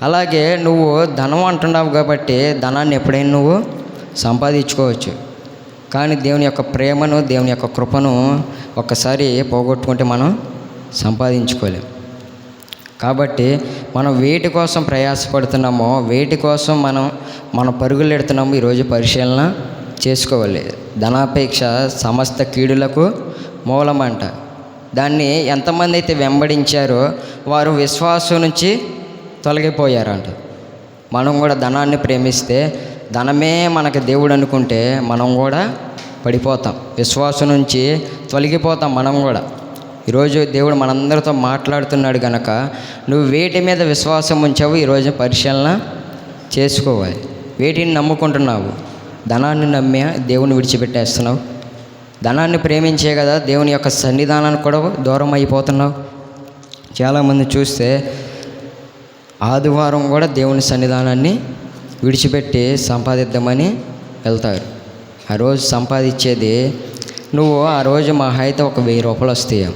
అలాగే నువ్వు ధనం అంటున్నావు కాబట్టి ధనాన్ని ఎప్పుడైనా నువ్వు సంపాదించుకోవచ్చు. కానీ దేవుని యొక్క ప్రేమను, దేవుని యొక్క కృపను ఒక్కసారి పోగొట్టుకుంటే మనం సంపాదించుకోలేం. కాబట్టి మనం వేటి కోసం ప్రయాసపడుతున్నామో, వేటి కోసం మన పరుగులు ఎడుతున్నామో ఈరోజు పరిశీలన చేసుకోవాలి. ధనాపేక్ష సమస్త కీడులకు మూలమంట. దాన్ని ఎంతమంది అయితే వెంబడించారో వారు విశ్వాసం నుంచి తొలగిపోయారంట. మనం కూడా ధనాన్ని ప్రేమిస్తే, ధనమే మనకు దేవుడు అనుకుంటే మనం కూడా పడిపోతాం, విశ్వాసం నుంచి తొలగిపోతాం మనం కూడా. ఈరోజు దేవుడు మనందరితో మాట్లాడుతున్నాడు కనుక నువ్వు వేటి మీద విశ్వాసం ఉంచావు ఈరోజు పరిశీలన చేసుకోవాలి. వేటిని నమ్ముకుంటున్నావు? ధనాన్ని నమ్మే దేవుని విడిచిపెట్టేస్తున్నావు. ధనాన్ని ప్రేమించే కదా దేవుని యొక్క సన్నిధానానికి కూడా దూరం అయిపోతున్నావు. చాలామంది చూస్తే ఆదివారం కూడా దేవుని సన్నిధానాన్ని విడిచిపెట్టి సంపాదిద్దామని వెళ్తారు. ఆ రోజు సంపాదించేది నువ్వు ఆ రోజు మహా అయితే ఒక 1000 రూపాయలు వస్తాయి.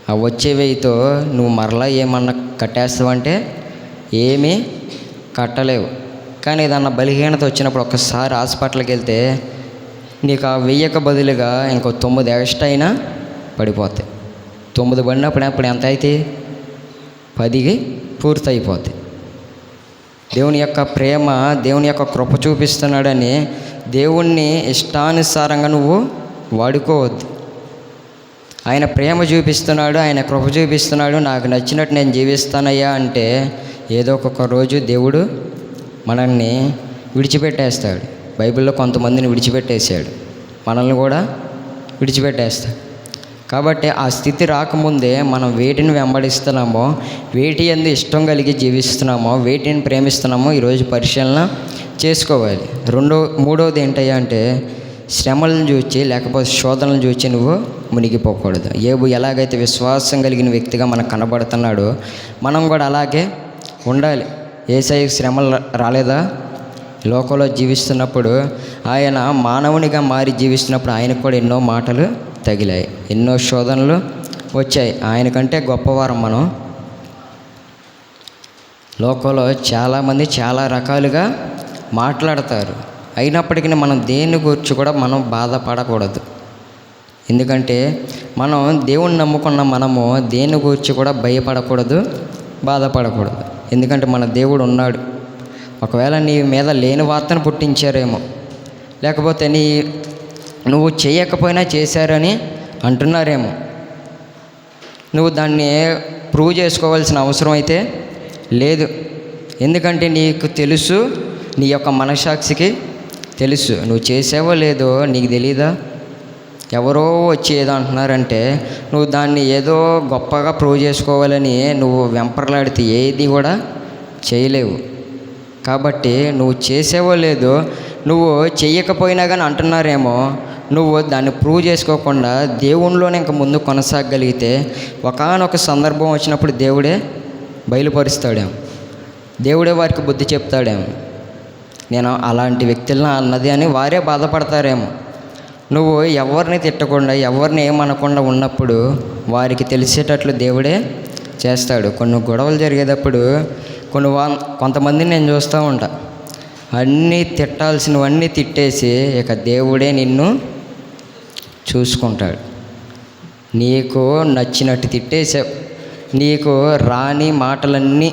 ఆ వచ్చే 1000తో నువ్వు మరలా ఏమన్నా కట్టేస్తావంటే ఏమీ కట్టలేవు. కానీ ఏదన్నా బలహీనత వచ్చినప్పుడు ఒక్కసారి హాస్పిటల్కి వెళ్తే నీకు ఆ 1000కి బదులుగా ఇంకో 9 ఎక్స్ట్రా అయినా పడిపోతాయి. 9 పడినప్పుడు అప్పుడు ఎంత అవుతాయి? 10కి పూర్తి అయిపోతాయి. దేవుని యొక్క ప్రేమ, దేవుని యొక్క కృప చూపిస్తున్నాడని దేవుణ్ణి ఇష్టానుసారంగా నువ్వు వాడుకోవద్దు. ఆయన ప్రేమ చూపిస్తున్నాడు, ఆయన కృప చూపిస్తున్నాడు, నాకు నచ్చినట్టు నేను జీవిస్తానయ్యా అంటే ఏదో ఒక రోజు దేవుడు మనల్ని విడిచిపెట్టేస్తాడు. బైబిల్లో కొంతమందిని విడిచిపెట్టేశాడు, మనల్ని కూడా విడిచిపెట్టేస్తాడు. కాబట్టి ఆ స్థితి రాకముందే మనం వేటిని వెంబడిస్తున్నామో, వేటి యందు ఇష్టం కలిగి జీవిస్తున్నామో, వేటిని ప్రేమిస్తున్నామో ఈరోజు పరిశీలన చేసుకోవాలి. మూడవది ఏంటయ్యా అంటే శ్రమలను చూచి లేకపోతే శోధనలను చూచి నువ్వు మునిగిపోకూడదు. ఏబు ఎలాగైతే విశ్వాసం కలిగిన వ్యక్తిగా మనకు కనబడుతున్నాడో మనం కూడా అలాగే ఉండాలి. యేసయ్యకు శ్రమలు రాలేదా? లోకంలో జీవిస్తున్నప్పుడు ఆయన మానవునిగా మారి జీవిస్తున్నప్పుడు ఆయనకు కూడా ఎన్నో మాటలు తగిలాయి, ఎన్నో శోధనలు వచ్చాయి. ఆయనకంటే గొప్పవారం మనం. లోకంలో చాలామంది చాలా రకాలుగా మాట్లాడతారు. అయినప్పటికీ మనం దేని గురించి కూడా మనం బాధపడకూడదు. ఎందుకంటే మనం దేవుణ్ణి నమ్ముకున్న మనము దేని గురించి కూడా భయపడకూడదు, బాధపడకూడదు. ఎందుకంటే మన దేవుడు ఉన్నాడు. ఒకవేళ నీ మీద లేని వార్తను పుట్టించారేమో, లేకపోతే నువ్వు చేయకపోయినా చేశారని అంటున్నారేమో, నువ్వు దాన్ని ప్రూవ్ చేసుకోవాల్సిన అవసరం అయితే లేదు. ఎందుకంటే నీకు తెలుసు, నీ యొక్క మనస్సాక్షికి తెలుసు నువ్వు చేసావో లేదో నీకు తెలీదా? ఎవరో వచ్చి ఏదో అంటున్నారంటే నువ్వు దాన్ని ఏదో గొప్పగా ప్రూవ్ చేసుకోవాలని నువ్వు వెంపర్లాడితే ఏది కూడా చేయలేవు. కాబట్టి నువ్వు చేసావో లేదో, నువ్వు చెయ్యకపోయినా కానీ అంటున్నారేమో, నువ్వు దాన్ని ప్రూవ్ చేసుకోకుండా దేవునిలోనే ఇంక ముందు కొనసాగగలిగితే ఒకానొక సందర్భం వచ్చినప్పుడు దేవుడే బయలుపరుస్తాడేమో, దేవుడే వారికి బుద్ధి చెప్తాడేమో. నేను అలాంటి వ్యక్తులను అన్నది అని వారే బాధపడతారేమో. నువ్వు ఎవరిని తిట్టకుండా, ఎవరిని ఏమనకుండా ఉన్నప్పుడు వారికి తెలిసేటట్లు దేవుడే చేస్తాడు. కొన్ని గొడవలు జరిగేటప్పుడు కొంతమందిని నేను చూస్తూ ఉంటా, అన్నీ తిట్టాల్సినవన్నీ తిట్టేసి ఇక దేవుడే నిన్ను చూసుకుంటాడు. నీకు నచ్చినట్టు తిట్టేసావు, నీకు రాని మాటలన్నీ,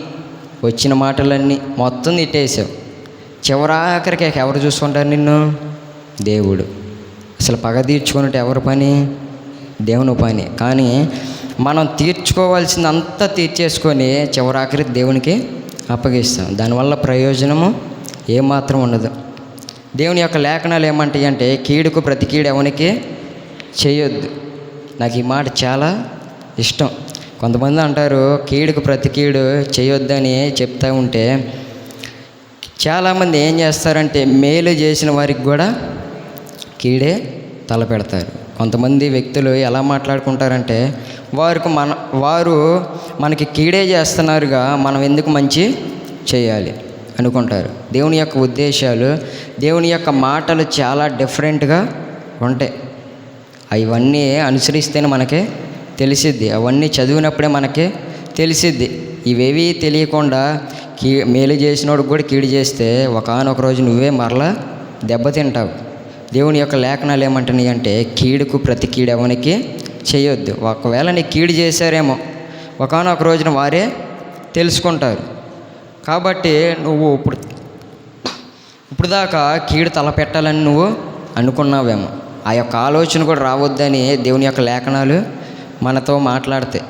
వచ్చిన మాటలన్నీ మొత్తం తిట్టేసావు. చివరాఖరికి ఎవరు చూసుకుంటారు నిన్ను? దేవుడు. అసలు పగ తీర్చుకున్నట్టు ఎవరి పని? దేవుని పని. కానీ మనం తీర్చుకోవాల్సిందంతా తీర్చేసుకొని చివరాఖరి దేవునికి అప్పగిస్తాం. దానివల్ల ప్రయోజనము ఏమాత్రం ఉండదు. దేవుని యొక్క లేఖనాలు ఏమంటాయి అంటే కీడుకు ప్రతి కీడు ఎవనికి చేయొద్దు. నాకు ఈ మాట చాలా ఇష్టం. కొంతమంది అంటారు కీడుకు ప్రతి కీడు చేయొద్దని చెప్తూ ఉంటే చాలామంది ఏం చేస్తారంటే మేలు చేసిన వారికి కూడా కీడే తలపెడతారు. కొంతమంది వ్యక్తులు ఎలా మాట్లాడుకుంటారంటే వారు మనకి కీడే చేస్తున్నారుగా, మనం ఎందుకు మంచి చేయాలి అనుకుంటారు. దేవుని యొక్క ఉద్దేశాలు, దేవుని యొక్క మాటలు చాలా డిఫరెంట్గా ఉంటాయి. అవన్నీ అనుసరిస్తేనే మనకే తెలిసిద్ది, అవన్నీ చదివినప్పుడే మనకే తెలిసిద్ది. ఇవేవి తెలియకుండా మేలు చేసినోడికి కూడా కీడు చేస్తే ఒకానొక రోజు నువ్వే మరలా దెబ్బతింటావు. దేవుని యొక్క లేఖనాలు ఏమంటున్నాయి అంటే కీడుకు ప్రతి కీడు ఎవనికి చేయొద్దు. ఒకవేళ నీ కీడు చేశారేమో ఒకానొక రోజున వారే తెలుసుకుంటారు. కాబట్టి నువ్వు ఇప్పుడు దాకా కీడు తలపెట్టాలని నువ్వు అనుకున్నావేమో, ఆ యొక్క ఆలోచన కూడా రావద్దని దేవుని యొక్క లేఖనాలు మనతో మాట్లాడతాయి.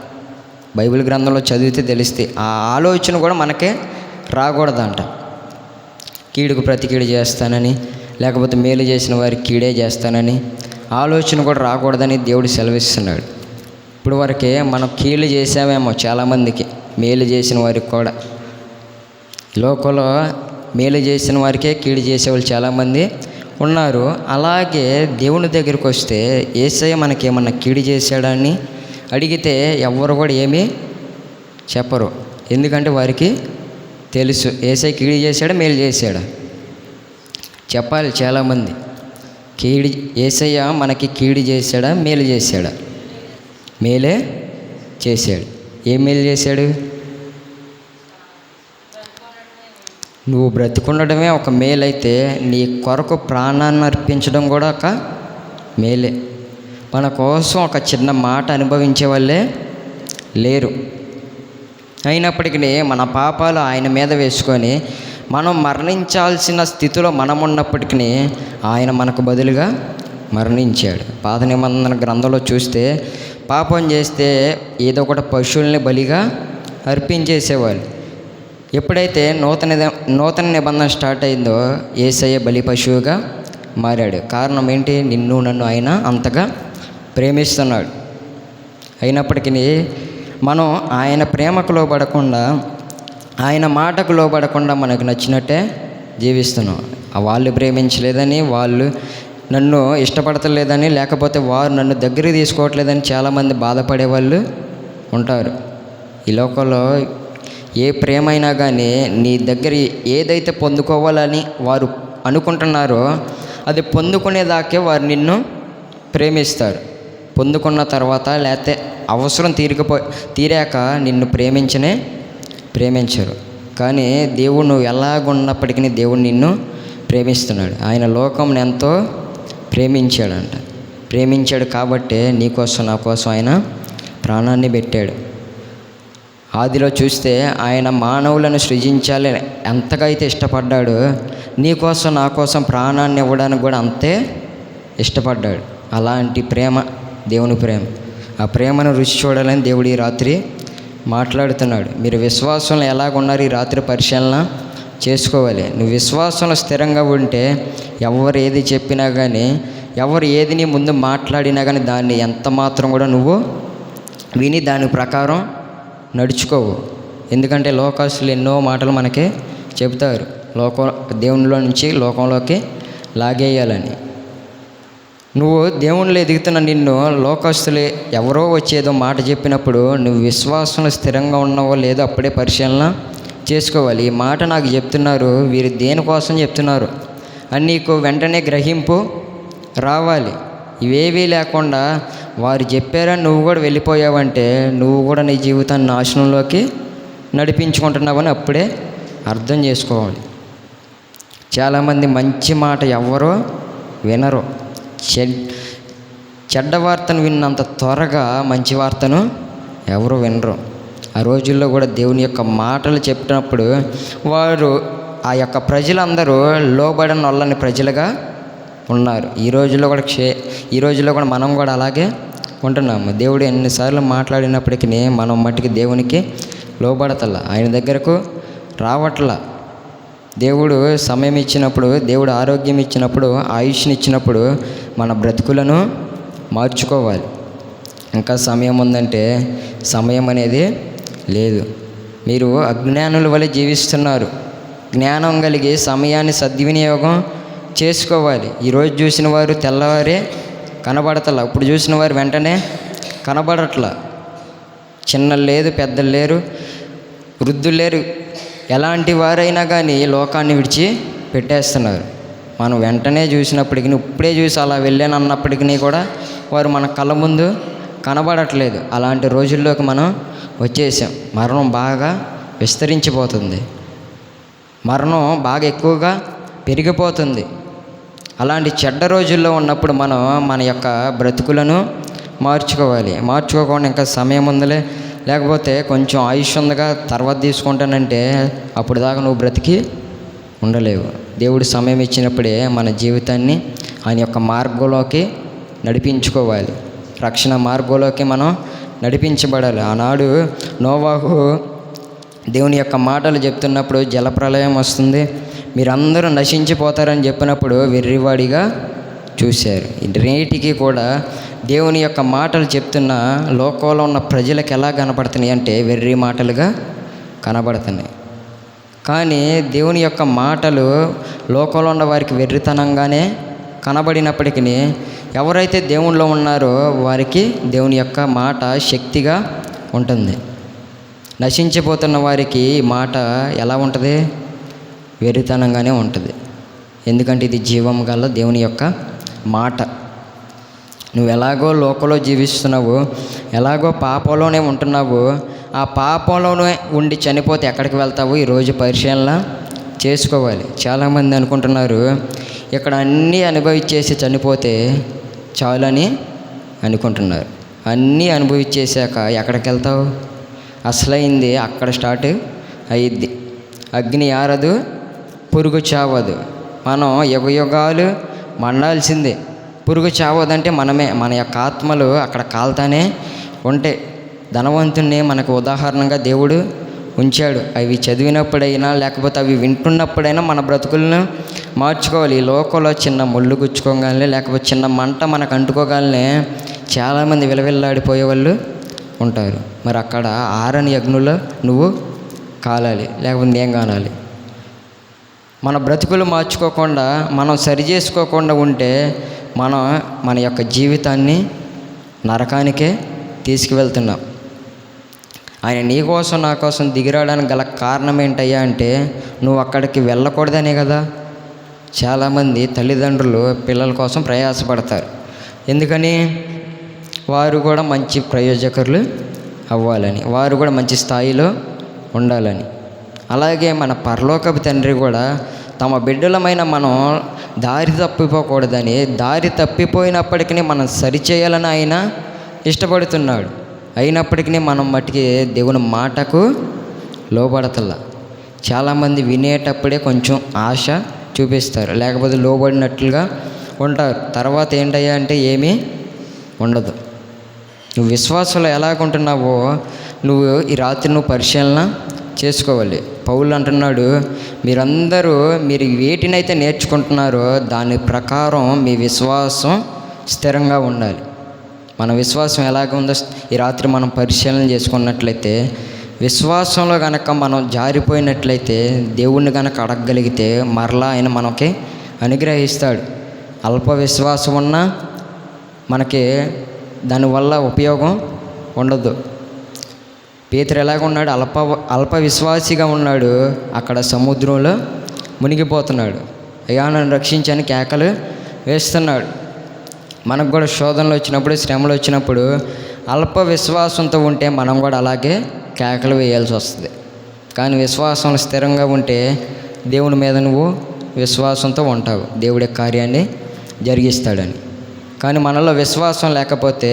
బైబిల్ గ్రంథంలో చదివితే తెలిస్తే ఆ ఆలోచన కూడా మనకే రాకూడదంట. కీడుకు ప్రతి కీడు చేస్తానని, లేకపోతే మేలు చేసిన వారికి కీడే చేస్తానని ఆలోచన కూడా రాకూడదని దేవుడు సెలవిస్తున్నాడు. ఇప్పుడు వరకే మనం కీళ్ళు చేసామేమో చాలామందికి, మేలు చేసిన వారికి కూడా. లోకంలో మేలు చేసిన వారికే కీడు చేసేవాళ్ళు చాలామంది ఉన్నారు. అలాగే దేవుని దగ్గరికి వస్తే యేసయ్య మనకేమన్నా కీడు చేశాడని అడిగితే ఎవ్వరు కూడా ఏమీ చెప్పరు. ఎందుకంటే వారికి తెలుసు యేసయ్య కీడు చేశాడా మేలు చేశాడా చెప్పాలి. చాలామంది యేసయ్య మనకి కీడు చేశాడా మేలు చేశాడా? మేలే చేశాడు. ఏం మేలు చేశాడు? నువ్వు బ్రతికుండడమే ఒక మేలైతే నీ కొరకు ప్రాణాన్ని అర్పించడం కూడా ఒక మేలే. మన కోసం ఒక చిన్న మాట అనుభవించే వాళ్ళే లేరు. అయినప్పటికీ మన పాపాలు ఆయన మీద వేసుకొని మనం మరణించాల్సిన స్థితిలో మనం ఉన్నప్పటికీ ఆయన మనకు బదులుగా మరణించాడు. పాత నిబంధన గ్రంథంలో చూస్తే పాపం చేస్తే ఏదో ఒకటి పశువుల్ని బలిగా అర్పించేసేవాళ్ళు. ఎప్పుడైతే నూతన నిబంధన స్టార్ట్ అయిందో యేసయ్య బలి పశువుగా మారాడు. కారణం ఏంటి? నిన్ను నన్ను ఆయన అంతగా ప్రేమిస్తున్నాడు. అయినప్పటికీ మనం ఆయన ప్రేమకు లోబడకుండా, ఆయన మాటకు లోబడకుండా మనకు నచ్చినట్టే జీవిస్తున్నాం. వాళ్ళు ప్రేమించలేదని, వాళ్ళు నన్ను ఇష్టపడతలేదని, లేకపోతే వారు నన్ను దగ్గరికి తీసుకోవట్లేదని చాలామంది బాధపడే వాళ్ళు ఉంటారు. ఈ లోకంలో ఏ ప్రేమ అయినా కానీ నీ దగ్గర ఏదైతే పొందుకోవాలని వారు అనుకుంటున్నారో అది పొందుకునేదాకే వారు నిన్ను ప్రేమిస్తారు. పొందుకున్న తర్వాత లేకపోతే అవసరం తీరాక నిన్ను ప్రేమించరు. కానీ దేవుడు నువ్వు ఎలాగున్నప్పటికీ దేవుడు నిన్ను ప్రేమిస్తున్నాడు. ఆయన లోకంని ఎంతో ప్రేమించాడు కాబట్టే నీకోసం నా కోసం ఆయన ప్రాణాన్ని పెట్టాడు. ఆదిలో చూస్తే ఆయన మానవులను సృజించాలి ఎంతగా అయితే ఇష్టపడ్డాడో నీకోసం నా కోసం ప్రాణాన్ని ఇవ్వడానికి కూడా అంతే ఇష్టపడ్డాడు. అలాంటి ప్రేమ దేవుని ప్రేమ. ఆ ప్రేమను రుచి చూడాలని దేవుడు ఈ రాత్రి మాట్లాడుతున్నాడు. మీరు విశ్వాసంలో ఎలాగున్నారు ఈ రాత్రి పరిశీలన చేసుకోవాలి. నువ్వు విశ్వాసంలో స్థిరంగా ఉంటే ఎవరు ఏది చెప్పినా కానీ, ఎవరు ఏది నీ ముందు మాట్లాడినా కానీ దాన్ని ఎంత మాత్రం కూడా నువ్వు విని దాని ప్రకారం నడుచుకోవు. ఎందుకంటే లోకస్తులు ఎన్నో మాటలు మనకి చెబుతారు, దేవునిలో నుంచి లోకంలోకి లాగేయాలని. నువ్వు దేవునిలో ఎదుగుతున్న నిన్ను లోకస్తులు ఎవరో వచ్చేదో మాట చెప్పినప్పుడు నువ్వు విశ్వాసంలో స్థిరంగా ఉన్నావో లేదో అప్పుడే పరిశీలన చేసుకోవాలి. ఈ మాట నాకు చెప్తున్నారు, వీరు దేనికోసం చెప్తున్నారు అని నీకు వెంటనే గ్రహింపు రావాలి. ఇవేవీ లేకుండా వారు చెప్పారని నువ్వు కూడా వెళ్ళిపోయావంటే నువ్వు కూడా నీ జీవితాన్ని నాశనంలోకి నడిపించుకుంటున్నావని అప్పుడే అర్థం చేసుకోవాలి. చాలామంది మంచి మాట ఎవరో వినరు. చెడ్డ వార్తను విన్నంత త్వరగా మంచి వార్తను ఎవరు వినరు. ఆ రోజుల్లో కూడా దేవుని యొక్క మాటలు చెప్పినప్పుడు వారు ఆ యొక్క ప్రజలందరూ లోబడిన వాళ్ళని ప్రజలుగా ఉన్నారు. ఈ రోజుల్లో కూడా మనం కూడా అలాగే ఉంటున్నాము. దేవుడు ఎన్నిసార్లు మాట్లాడినప్పటికీ మనం మట్టికి దేవునికి లోబడతల్లా, ఆయన దగ్గరకు రావట్లా. దేవుడు సమయం ఇచ్చినప్పుడు, దేవుడు ఆరోగ్యం ఇచ్చినప్పుడు, ఆయుష్ని ఇచ్చినప్పుడు మన బ్రతుకులను మార్చుకోవాలి. ఇంకా సమయం ఉందంటే సమయం అనేది లేదు. మీరు అజ్ఞానుల వలె జీవిస్తున్నారు. జ్ఞానం కలిగి సమయాన్ని సద్వినియోగం చేసుకోవాలి. ఈరోజు చూసిన వారు తెల్లవారే కనబడతలా, ఇప్పుడు చూసిన వారు వెంటనే కనబడట్లా. చిన్నలు లేదు, పెద్దలు లేరు, వృద్ధులు లేరు. ఎలాంటి వారైనా కానీ లోకాన్ని విడిచి పెట్టేస్తున్నారు. మనం వెంటనే చూసినప్పటికీ, ఇప్పుడే చూసి అలా వెళ్ళాను అన్నప్పటికీ కూడా వారు మన కళ్ళ ముందు కనబడట్లేదు. అలాంటి రోజుల్లోకి మనం వచ్చేసాం. మరణం బాగా విస్తరించిపోతుంది, మరణం బాగా ఎక్కువగా పెరిగిపోతుంది. అలాంటి చెడ్డ రోజుల్లో ఉన్నప్పుడు మనం మన యొక్క బ్రతుకులను మార్చుకోకుండా ఇంకా సమయం ఉందిలే, లేకపోతే కొంచెం ఆయుష్ ఉందిగా తర్వాత తీసుకుంటానంటే అప్పుడు దాకా నువ్వు బ్రతికి ఉండలేవు. దేవుడు సమయం ఇచ్చినప్పుడే మన జీవితాన్ని ఆయన యొక్క మార్గంలోకి నడిపించుకోవాలి, రక్షణ మార్గంలోకి మనం నడిపించబడాలి. ఆనాడు నోవాహు దేవుని యొక్క మాటలు చెప్తున్నప్పుడు జలప్రళయం వస్తుంది, మీరందరూ నశించిపోతారని చెప్పినప్పుడు వెర్రివాడిగా చూశారు. నేటికి కూడా దేవుని యొక్క మాటలు చెప్తున్న లోకంలో ఉన్న ప్రజలకు ఎలా కనపడుతున్నాయి అంటే వెర్రి మాటలుగా కనబడుతున్నాయి. కానీ దేవుని యొక్క మాటలు లోకంలో ఉన్న వారికి వెర్రితనంగానే కనబడినప్పటికీ ఎవరైతే దేవునిలో ఉన్నారో వారికి దేవుని యొక్క మాట శక్తిగా ఉంటుంది. నశించిపోతున్న వారికి ఈ మాట ఎలా ఉంటుంది? వెర్రితనంగానే ఉంటుంది. ఎందుకంటే ఇది జీవం గల దేవుని యొక్క మాట. నువ్వు ఎలాగో లోకంలో జీవిస్తున్నావు, ఎలాగో పాపంలోనే ఉంటున్నావు, ఆ పాపంలోనే ఉండి చనిపోతే ఎక్కడికి వెళ్తావు? ఈరోజు పరిశీలన చేసుకోవాలి. చాలామంది అనుకుంటున్నారు ఇక్కడ అన్నీ అనుభవించేసి చనిపోతే చాలని అనుకుంటున్నారు. అన్నీ అనుభవించేశాక ఎక్కడికి వెళ్తావు? అసలైంది అక్కడ స్టార్ట్ అయ్యిద్ది. అగ్ని ఆరదు, పురుగు చావదు. మనం యుగాలు మండాల్సిందే. పురుగు చావదంటే మనమే, మన యొక్క ఆత్మలు అక్కడ కాలుతానే ఉంటే. ధనవంతుణ్ణి మనకు ఉదాహరణగా దేవుడు ఉంచాడు. అవి చదివినప్పుడైనా లేకపోతే అవి వింటున్నప్పుడైనా మన బ్రతుకులను మార్చుకోవాలి. ఈ లోకంలో చిన్న ముళ్ళు గుచ్చుకోగానే లేకపోతే చిన్న మంట మనకు అంటుకోగానే చాలామంది విలవిల్లాడిపోయే వాళ్ళు ఉంటారు. మరి అక్కడ ఆరని అగ్నుల్లో నువ్వు కాలాలి, లేకపోతే నేను కానాలి. మన బ్రతుకులు మార్చుకోకుండా, మనం సరి చేసుకోకుండా ఉంటే మనం మన యొక్క జీవితాన్ని నరకానికే తీసుకువెళ్తున్నాం. ఆయన నీ కోసం నా కోసం దిగిరావడానికి గల కారణం ఏంటయ్యా అంటే నువ్వు అక్కడికి వెళ్ళకూడదనే కదా. చాలామంది తల్లిదండ్రులు పిల్లల కోసం ప్రయాసపడతారు. ఎందుకని? వారు కూడా మంచి ప్రయోజకులు అవ్వాలని, వారు కూడా మంచి స్థాయిలో ఉండాలని. అలాగే మన పరలోకపు తండ్రి కూడా తమ బిడ్డలమైన మనం దారి తప్పిపోకూడదని, దారి తప్పిపోయినప్పటికీ మనం సరిచేయాలని ఆయన ఇష్టపడుతున్నాడు. అయినప్పటికీ మనం మట్టుకి దేవుని మాటకు లోబడతల్లా. చాలామంది వినేటప్పుడే కొంచెం ఆశ చూపిస్తారు, లేకపోతే లోబడినట్లుగా ఉంటారు. తర్వాత ఏంటయ్యా అంటే ఏమీ ఉండదు. నువ్వు విశ్వాసంలో ఎలాగుంటున్నావో నువ్వు ఈ రాత్రి నువ్వు పరిశీలన చేసుకోవాలి. పౌలు అంటున్నాడు, మీరు వేటినైతే నేర్చుకుంటున్నారో దాని ప్రకారం మీ విశ్వాసం స్థిరంగా ఉండాలి. మన విశ్వాసం ఎలాగ ఉందో ఈ రాత్రి మనం పరిశీలన చేసుకున్నట్లయితే, విశ్వాసంలో కనుక మనం జారిపోయినట్లయితే దేవుణ్ణి కనుక అడగగలిగితే మరలా ఆయన మనకి అనుగ్రహిస్తాడు. అల్ప విశ్వాసం ఉన్నా మనకి దానివల్ల ఉపయోగం ఉండదు. పేతురు ఎలాగున్నాడు? అల్ప విశ్వాసిగా ఉన్నాడు. అక్కడ సముద్రంలో మునిగిపోతున్నాడు. అయ్యా నన్ను రక్షించని కేకలు వేస్తున్నాడు. మనకు కూడా శోధనలు వచ్చినప్పుడు, శ్రమలు వచ్చినప్పుడు అల్ప విశ్వాసంతో ఉంటే మనం కూడా అలాగే కేకలు వేయాల్సి వస్తుంది. కానీ విశ్వాసంలో స్థిరంగా ఉంటే దేవుని మీద నువ్వు విశ్వాసంతో ఉంటావు, దేవుడి కార్యాన్ని జరిగిస్తాడని. కానీ మనలో విశ్వాసం లేకపోతే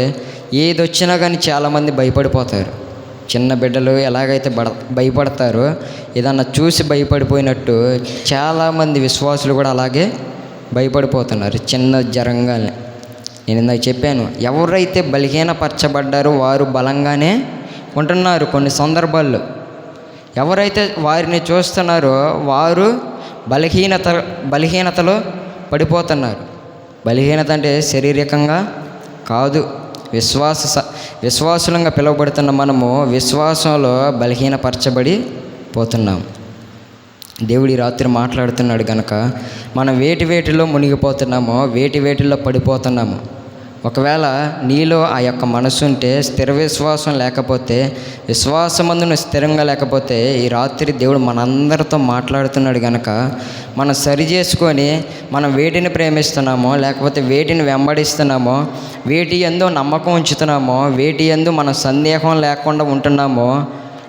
ఏది వచ్చినా కానీ చాలామంది భయపడిపోతారు. చిన్న బిడ్డలు ఎలాగైతే భయపడతారో, ఏదన్నా చూసి భయపడిపోయినట్టు చాలామంది విశ్వాసులు కూడా అలాగే భయపడిపోతున్నారు చిన్న జరంగానే. నేను ఇందాక చెప్పాను, ఎవరైతే బలహీనపరచబడ్డారో వారు బలంగానే ఉంటున్నారు కొన్ని సందర్భాల్లో. ఎవరైతే వారిని చూస్తున్నారో వారు బలహీనతలో పడిపోతున్నారు. బలహీనత అంటే శారీరకంగా కాదు. విశ్వాసులంగా పిలువబడుతున్న మనము విశ్వాసంలో బలహీనపరచబడి పోతున్నాం. దేవుడి రాత్రి మాట్లాడుతున్నాడు కనుక మనం వేటిలో మునిగిపోతున్నామో వేటిలో పడిపోతున్నామో. ఒకవేళ నీలో ఆ యొక్క మనసు ఉంటే, స్థిర విశ్వాసం లేకపోతే, విశ్వాసమందును స్థిరంగా లేకపోతే, ఈ రాత్రి దేవుడు మనందరితో మాట్లాడుతున్నాడు కనుక మనం సరి చేసుకొని మనం వేటిని ప్రేమిస్తున్నామో లేకపోతే వేటిని వెంబడిస్తున్నామో, వేటి యందు నమ్మకం ఉంచుతున్నామో, వేటి యందు మనం సందేహం లేకుండా ఉంటున్నామో.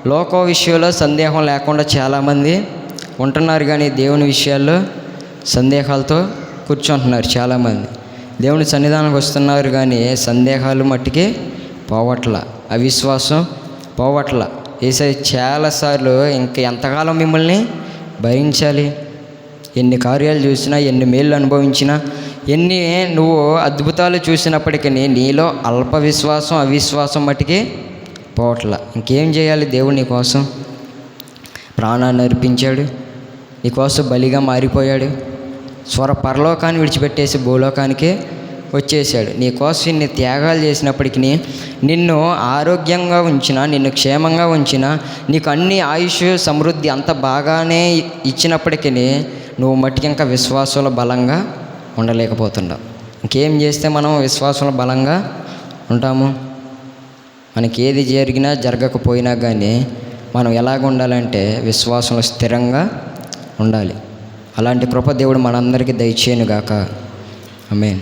లోక విషయంలో సందేహం లేకుండా చాలామంది ఉంటున్నారు, కానీ దేవుని విషయాల్లో సందేహాలతో కూర్చుంటున్నారు చాలామంది. దేవుని సన్నిధానానికి వస్తున్నారు, కానీ సందేహాలు మట్టికి పోవట్ల, అవిశ్వాసం పోవట్ల. యేసయ్య చాలాసార్లు ఇంక ఎంతకాలం మిమ్మల్ని భరించాలి? ఎన్ని కార్యాలు చూసినా, ఎన్ని మేళ్ళు అనుభవించినా, ఎన్ని నువ్వు అద్భుతాలు చూసినప్పటికీ నీలో అల్ప విశ్వాసం, అవిశ్వాసం మట్టికి పోవట్ల. ఇంకేం చేయాలి? దేవుడు నీ కోసం ప్రాణాన్ని అర్పించాడు, నీకోసం బలిగా మారిపోయాడు. పరలోకాన్ని విడిచిపెట్టేసి భూలోకానికి వచ్చేసాడు. నీకోసం ఇన్ని త్యాగాలు చేసినప్పటికీ, నిన్ను ఆరోగ్యంగా ఉంచిన, నిన్ను క్షేమంగా ఉంచిన, నీకు అన్ని ఆయుష్ సమృద్ధి అంత బాగానే ఇచ్చినప్పటికీ నువ్వు మట్టికి ఇంకా విశ్వాసంలో బలంగా ఉండలేకపోతున్నావు. ఇంకేం చేస్తే మనం విశ్వాసంలో బలంగా ఉంటాము? మనకి ఏది జరిగినా జరగకపోయినా కానీ మనం ఎలాగ ఉండాలంటే విశ్వాసంలో స్థిరంగా ఉండాలి. అలాంటి కృప దేవుడు మనందరికీ దయచేయునుగాక. ఆమేన్.